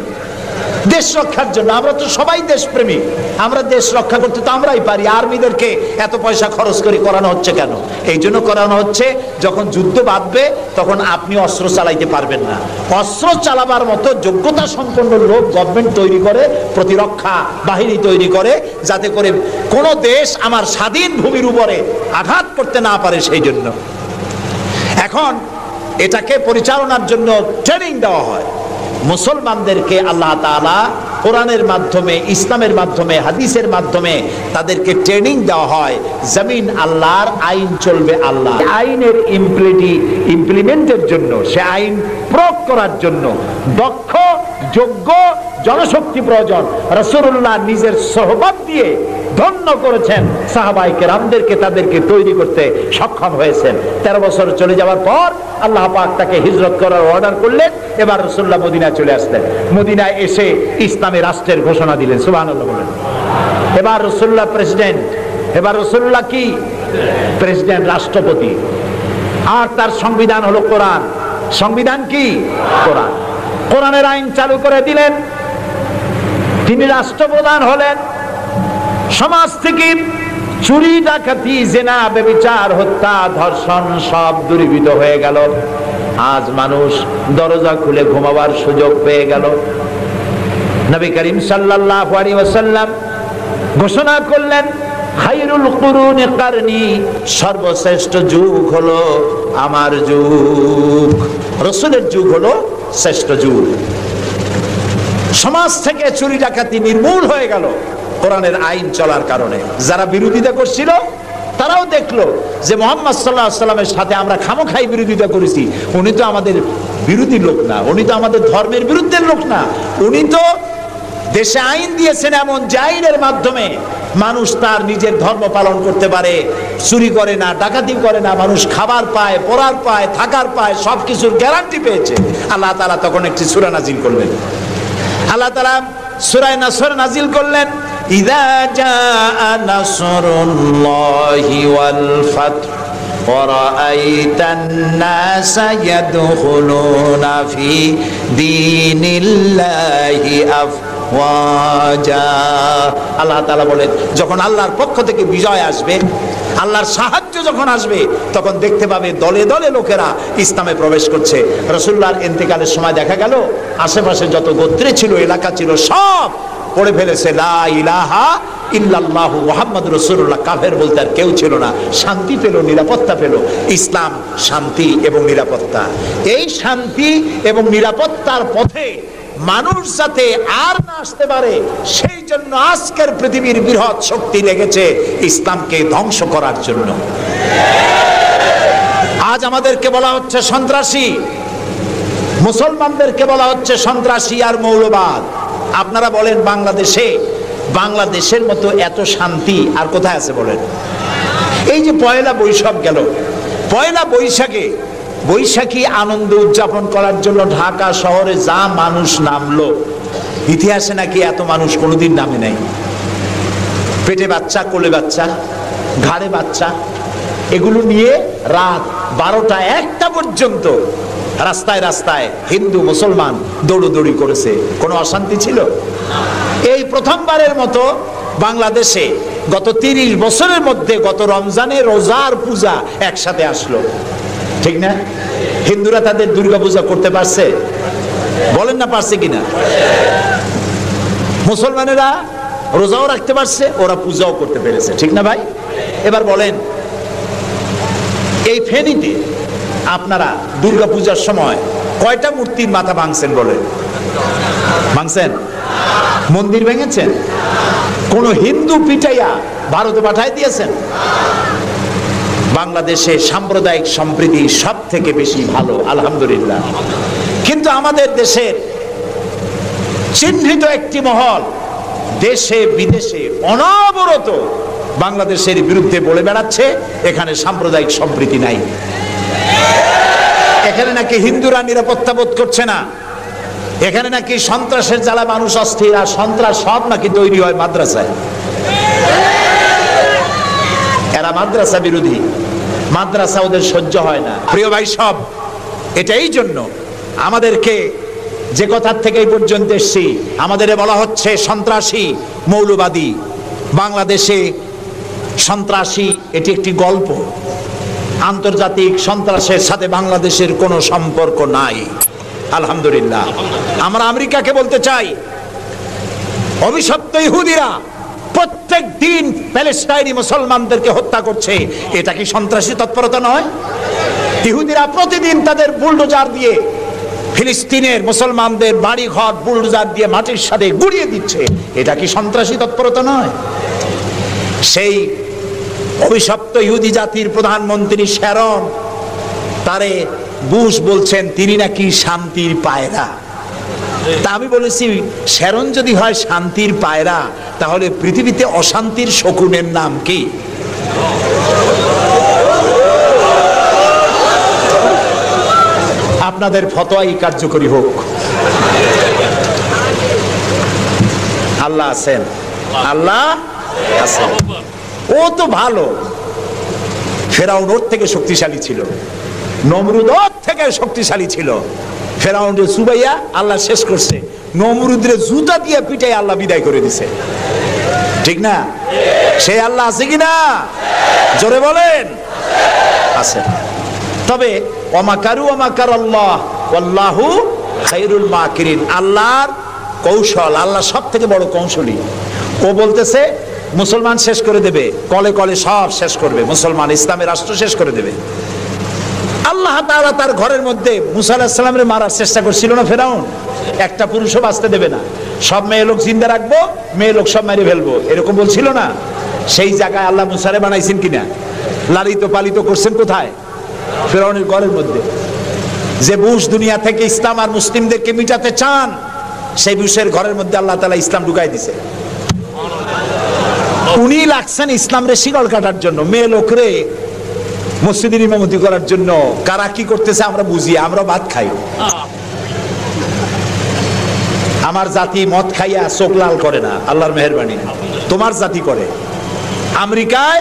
দেশ রক্ষার জন্য। আমরা তো সবাই দেশপ্রেমী, আমরা দেশ রক্ষা করতে তো আমরাই পারি। আর্মিদেরকে এত পয়সা খরচ করে করানো হচ্ছে কেন? এই জন্য করানো হচ্ছে, যখন যুদ্ধ বাঁধবে তখন আপনি অস্ত্র চালাইতে পারবেন না। অস্ত্র চালাবার মতো যোগ্যতা সম্পন্ন লোক গভর্নমেন্ট তৈরি করে, প্রতিরক্ষা বাহিনী তৈরি করে, যাতে করে কোনো দেশ আমার স্বাধীন ভূমির উপরে আঘাত করতে না পারে। সেই জন্য এখন এটাকে পরিচালনার জন্য ট্রেনিং দেওয়া হয়। মুসলমানদেরকে আল্লাহ তাআলা কোরআনের মাধ্যমে, ইসলামের মাধ্যমে, হাদিসের মাধ্যমে তাদেরকে ট্রেনিং দেওয়া হয়। জমিন আল্লাহর, আইন চলবে আল্লাহ। আইনের ইমপ্লিমেন্টের জন্য, সে আইন প্রয়োগ করার জন্য দক্ষ যোগ্য জনশক্তি প্রয়োজন। রাসূলুল্লাহ নিজের সোহবত দিয়ে ধন্য করেছেন সাহাবায়ে কেরামদেরকে, তাদেরকে তৈরি করতে সক্ষম হয়েছেন। 13 বছর চলে যাওয়ার পর আল্লাহ পাক তাকে হিজরত করার অর্ডার করলেন। এবার রাসূলুল্লাহ মদিনায় চলে আসলেন। মদিনায় এসে ইসলামী রাষ্ট্রের ঘোষণা দিলেন। সুবহানাল্লাহ বলেন। এবার রাসূলুল্লাহ প্রেসিডেন্ট, এবার রাসূলুল্লাহ কি? প্রেসিডেন্ট, রাষ্ট্রপতি। আর তার সংবিধান হলো কোরআন। সংবিধান কি? কোরআন। কোরআনের আইন চালু করে দিলেন। তিনি রাষ্ট্রপ্রধান হলেন। সমাজ থেকে চুরি, ডাকাতি, জিনা, ব্যভিচার, হত্যা, ধর্ষণ সব দূরীভূত হয়ে গেল। আজ মানুষ দরজা খুলে ঘুমাবার সুযোগ পেয়ে গেল। নবী করিম সাল্লাল্লাহু আলাইহি ওয়াসাল্লাম ঘোষণা করলেন, খায়রুল কুরুনি কারনি, সর্বশ্রেষ্ঠ যুগ হলো আমার যুগ। রাসূলের যুগ হলো শ্রেষ্ঠ যুগ। সমাজ থেকে চুরি ডাকাতি নির্মূল হয়ে গেল কোরআনের আইন চলার কারণে। যারা বিরোধিতা করছিল তারাও দেখলো যে মুহাম্মদ সাল্লাল্লাহু আলাইহি ওয়াসাল্লামের সাথে আমরা খামোখাই বিরোধিতা করেছি, উনি তো আমাদের বিরোধী লোক না, উনি তো আমাদের ধর্মের বিরুদ্ধের লোক না, উনি তো দেশে আইন দিয়েছেন এমন যে আইনের মাধ্যমে মানুষ তার নিজের ধর্ম পালন করতে পারে, চুরি করে না, ডাকাতি করে না, মানুষ খাবার পায়, পড়ার পায়, থাকার পায়, সবকিছুর গ্যারান্টি পেয়েছে। আল্লাহ তাআলা তখন একটি সূরা নাজিল করলেন। আল্লাহ তাআলা সূরা নাসর নাজিল করলেন, ইযা জাআ নাসরুল্লাহি ওয়াল ফাত ওয়ারাআইতান নাসা ইয়াদখুলুনা ফি দীনিল্লাহি আফওয়াজা। আল্লাহ তাআলা বলেন, যখন আল্লাহর পক্ষ থেকে বিজয় আসবে, আল্লাহর সাহায্য যখন আসবে, তখন দেখতে পাবে দলে দলে লোকেরা ইসলামে প্রবেশ করছে। রাসূলুল্লাহর ইন্তেকালের সময় দেখা গেল আশেপাশে যত গোত্রে ছিল, এলাকা ছিল, সব পড়ে ফেলেছে লা ইলাহা ইল্লাল্লাহু মুহাম্মাদুর রাসূলুল্লাহ। কাফের বলতে আর কেউ ছিল না। শান্তি পেল, নিরাপত্তা পেল। ইসলাম শান্তি এবং নিরাপত্তা। এই শান্তি এবং নিরাপত্তার পথে মানুষ যাতে আর না আসতে পারে, সেই জন্য আজকের পৃথিবীর বৃহৎ শক্তি লেগেছে ইসলামকে ধ্বংস করার জন্য। আজ আমাদেরকে বলা হচ্ছে সন্ত্রাসী, মুসলমানদেরকে বলা হচ্ছে সন্ত্রাসী আর মৌলবাদ। আপনারা বলেন বাংলাদেশের মতো এত শান্তি আর কোথায় আছে বলেন? এই যে পয়লা বৈশাখ গেল, পয়লা বৈশাখী আনন্দ উদযাপন করার জন্য ঢাকা শহরে যা মানুষ নামলো, ইতিহাসে নাকি এত মানুষ কোনোদিন নামে নাই। পেটে বাচ্চা, কোলে বাচ্চা, ঘাড়ে বাচ্চা, এগুলো নিয়ে রাত 12টা 1টা পর্যন্ত রাস্তায় রাস্তায় হিন্দু মুসলমান দৌড়দৌড়ি করেছে। কোনো অশান্তি ছিল? এই প্রথমবারের মতো বাংলাদেশে গত 30 বছরের মধ্যে গত রমজানে রোজার পূজা একসাথে আসলো, ঠিক না? হিন্দুরা তাদের দুর্গা পূজা করতে পারছে? বলেন না পারছে কিনা? মুসলমানেরা রোজাও রাখতে পারছে, ওরা পূজাও করতে পেরেছে, ঠিক না ভাই? এবার বলেন, এই ফেনীতে আপনারা দুর্গা পূজার সময় কয়টা মূর্তির মাথা ভাঙছেন বলেন? ভাঙছেন? মন্দির ভেঙেছেন? কোন হিন্দু পিটাইয়া ভারতে পাঠায় দিয়েছেন? বাংলাদেশে সাম্প্রদায়িক সম্প্রীতি সব থেকে বেশি ভালো, আলহামদুলিল্লাহ। কিন্তু আমাদের দেশের চিহ্নিত একটি মহল দেশে বিদেশে অনবরত বাংলাদেশের বিরুদ্ধে বলে বেড়াচ্ছে এখানে সাম্প্রদায়িক সম্প্রীতি নাই, এখানে নাকি হিন্দুরা নিরাপত্তা বোধ করছে না, এখানে নাকি সন্ত্রাসের জ্বালা মানুষ অস্থির, আর সন্ত্রাস সব নাকি তৈরি হয় মাদ্রাসায়। এরা মাদ্রাসা বিরোধী, মাদ্রাসা ওদের সহ্য হয় না। প্রিয় ভাই সব, এটা এই জন্য আমাদেরকে যে কথার থেকে এই পর্যন্ত এসেছি, আমাদের বলা হচ্ছে সন্ত্রাসী, মৌলবাদী। বাংলাদেশে সন্ত্রাসী এটি একটি গল্প, আন্তর্জাতিক সন্ত্রাসের সাথে বাংলাদেশের কোনো সম্পর্ক নাই, আলহামদুলিল্লাহ। আমরা আমেরিকাকে বলতে চাই, অভিশপ্ত ইহুদিরা প্রত্যেক দিন প্যালেস্টাইনি মুসলমানদেরকে হত্যা করছে, এটা কি সন্ত্রাসী তৎপরতা নয়? ইহুদিরা প্রতিদিন তাদের বুলডোজার দিয়ে ফিলিস্তিনের মুসলমানদের বাড়ি ঘর বুলডোজার দিয়ে মাটির সাথে গুড়িয়ে দিচ্ছে, এটা কি সন্ত্রাসী তৎপরতা নয়? সেই অভিশপ্ত ইহুদি জাতির প্রধানমন্ত্রী শ্যারন, তারে বুশ বলছেন তিনি নাকি শান্তির পায়রা। তা আমি বলেছি, শ্যারন যদি হয় শান্তির পায়রা, তাহলে পৃথিবীতে অশান্তির শকুনের নাম কি? আপনাদের ফতোয়াই কার্যকরী হোক। আল্লাহ আছেন, আল্লাহ আছেন। ও তো ভালো, ফেরাউন ওর থেকে শক্তিশালী ছিল, নমরুদ ওর থেকে শক্তিশালী ছিল। ফেরাউনকে সুবাইয়া আল্লাহ শেষ করছে, নমরুদের জুতা দিয়ে পিটাই আল্লাহ বিদায় করে দিছে, ঠিক না? সেই আল্লাহ আছে কিনা? জোরে বলেন, আছে। তবে ওয়ামাকারু ওয়ামাকারাল্লাহ ওয়াল্লাহু খায়রুল মাকিরিন। আল্লাহর কৌশল, আল্লাহ সব থেকে বড় কৌশলী। ও বলতেছে মুসলমান শেষ করে দেবে, কলে কলে সব শেষ করবে, মুসলমান ইসলামের রাষ্ট্র শেষ করে দেবে। আল্লাহ তাআলা তার ঘরের মধ্যে মুসা আলাইহিস সালামের মারার চেষ্টা করছিল না ফেরাউন? একটা পুরুষও বাঁচতে দেবে না। সব মেয়ে লোক জিন্দা রাখবো, মেয়ে লোক সব মেরে ফেলবো, এরকম বলছিল না? সেই জায়গায় আল্লাহ মুসারে বানাইছেন কিনা? লালিত পালিত করছেন কোথায়? ফিরআউনের ঘরের মধ্যে। যে বুশ দুনিয়া থেকে ইসলাম আর মুসলিমদেরকে মিটাতে চান, সেই বুশের ঘরের মধ্যে আল্লাহ তাআলা ইসলাম ঢুকাই দিছে। উনি লাগছেন ইসলাম রে শিকল কাটার জন্য, মেয়ে লোকরে মসজিদের ইমামতি করার জন্য। কারা কি করতেছে আমরা বুঝি, আমরা ভাত খাই। আমার জাতি মদ খাইয়া চোখ লাল করে না, আল্লাহর মেহেরবানি। তোমার জাতি করে। আমেরিকায়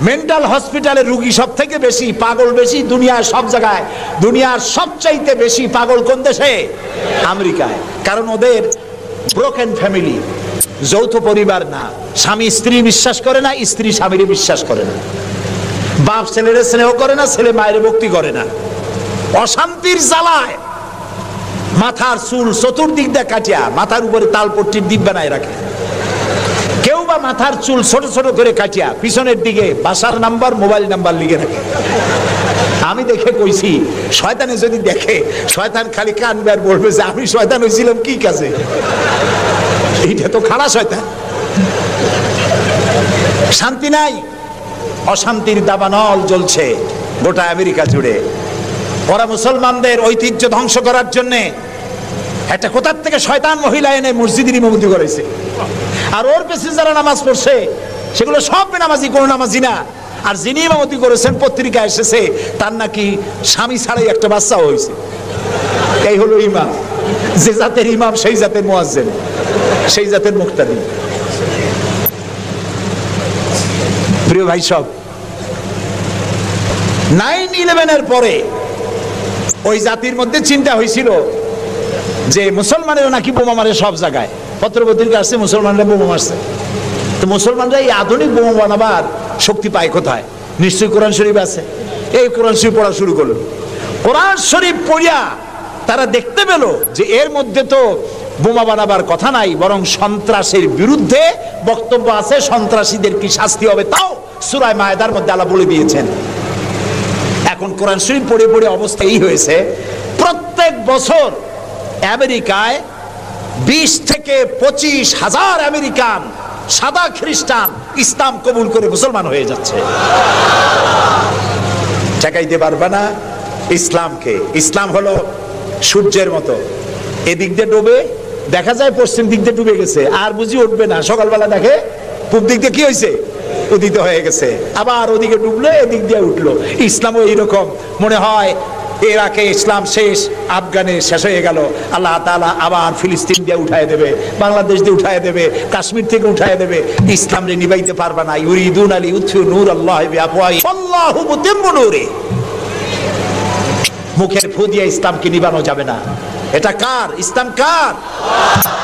মেন্টাল হসপিটালে রুগী সব থেকে বেশি, পাগল বেশি দুনিয়ার সব জায়গায়। দুনিয়ার সবচাইতে বেশি পাগল কোন দেশে? আমেরিকায়। কারণ ওদের ব্রোকেন ফ্যামিলি, যৌথ পরিবার না। স্বামী স্ত্রী বিশ্বাস করে না, স্ত্রী স্বামীর বিশ্বাস করে না, বাপ ছেলের স্নেহ করে না, ছেলে মায়ের ভক্তি করে না। অশান্তির জ্বালায় মাথার চুল চতুর্দিক দিয়ে কাটিয়া মাথার উপরে তালপট্টির দ্বীপ বানায় রাখে। কেউ বা মাথার চুল ছোট ছোট করে কাটিয়া পিছনের দিকে বাসার নাম্বার, মোবাইল নাম্বার লিখে রাখে। আমি দেখে কইছি, শয়তানে যদি দেখে, শয়তান খালি কানবে আর বলবে যে আমি শয়তান হয়েছিলাম কি কাজে? এইটা তো খারাপ শয়তান। শান্তি নাই, অশান্তির দাবানল জ্বলছে গোটা আমেরিকা জুড়ে। ওরা মুসলমানদের ঐতিহ্য ধ্বংস করার জন্য একটা কোথার থেকে শয়তান মহিলা এনে মসজিদের ইমামতি করেছে। আর ওর পেছনে যারা নামাজ পড়ছে সেগুলো সব বেনামাজি, কোনো নামাজি না। আর যিনি ইমামতি করেছেন পত্রিকা এসেছে তার নাকি স্বামী ছাড়াই একটা বাচ্চা হয়েছে। এই হলো ইমাম। যে জাতের ইমাম সেই জাতের মুয়াজ্জিন, সেই জাতের মুক্তাদি। প্রিয় ভাই সব, 9/11-এর পরে ওই জাতির মধ্যে চিন্তা হয়েছিল যে মুসলমানেরা নাকি বোমা মারে সব জায়গায়। পত্রপত্রিকা আসছে মুসলমানরা বোমা মারছে। তো মুসলমানরা এই আধুনিক বোমা বানাবার শক্তি পায় কোথায়? নিশ্চয়ই কোরআন শরীফ আছে। এই কোরআন শরীফ পড়া শুরু করলো। কোরআন শরীফ পড়িয়া তারা দেখতে পেল যে এর মধ্যে তো বোমা বানাবার কথা নাই, বরং সন্ত্রাসের বিরুদ্ধে বক্তব্য আছে। সন্ত্রাসীদের কি শাস্তি হবে তাও সূরা মায়েদার মধ্যে আল্লাহ বলে দিয়েছেন। এখন কোরআন শরীফ পড়ে পড়ে অবস্থা এই হয়েছে, প্রত্যেক বছর আমেরিকায় 20 থেকে 25 হাজার আমেরিকান সাদা খ্রিস্টান ইসলাম কবুল করে মুসলমান হয়ে যাচ্ছে। ঠেকাইতে পারবে না ইসলামকে। ইসলাম হলো সূর্যের মতো, এদিক দিয়ে ডুবে দেখা যায় পশ্চিম দিক দিয়ে ডুবে গেছে, আর বুঝি উঠবে না। সকালবেলা দেখে পূব দিক দিয়ে কি হয়েছে? উদিত হয়ে গেছে। আবার ওদিকে ডুবলো, এদিক দিয়ে উঠলো। ইসলামও এইরকম। মনে হয় ইরাকে ইসলাম শেষ, আফগানে শেষ হয়ে গেল, আল্লাহ তাআলা আবার ফিলিস্তিন দিয়ে উঠায় দেবে, বাংলাদেশ দিয়ে উঠায় দেবে, কাশ্মীর থেকে উঠায় দেবে। ইসলাম রে নিবাইতে পারবে না। ইউরিদুনা লিইউতফিউ নূরাল্লাহি বিআফওয়াহিহিম আল্লাহু মুতিম্মু নূরিহি। মুখের ফু দিয়ে ইসলামকে নিবানো যাবে না। এটা কার? ইসলাম কার?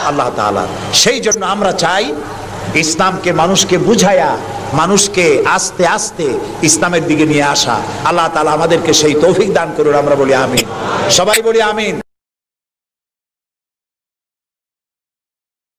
আল্লাহ তাআলা। সেই জন্য আমরা চাই ইসলামকে মানুষকে বুঝায়া, মানুষকে আস্তে আস্তে ইসলামের দিকে নিয়ে আসা। আল্লাহ তাআলা আমাদেরকে সেই তৌফিক দান করুন। আমরা বলি আমিন। সবাই বলি আমিন।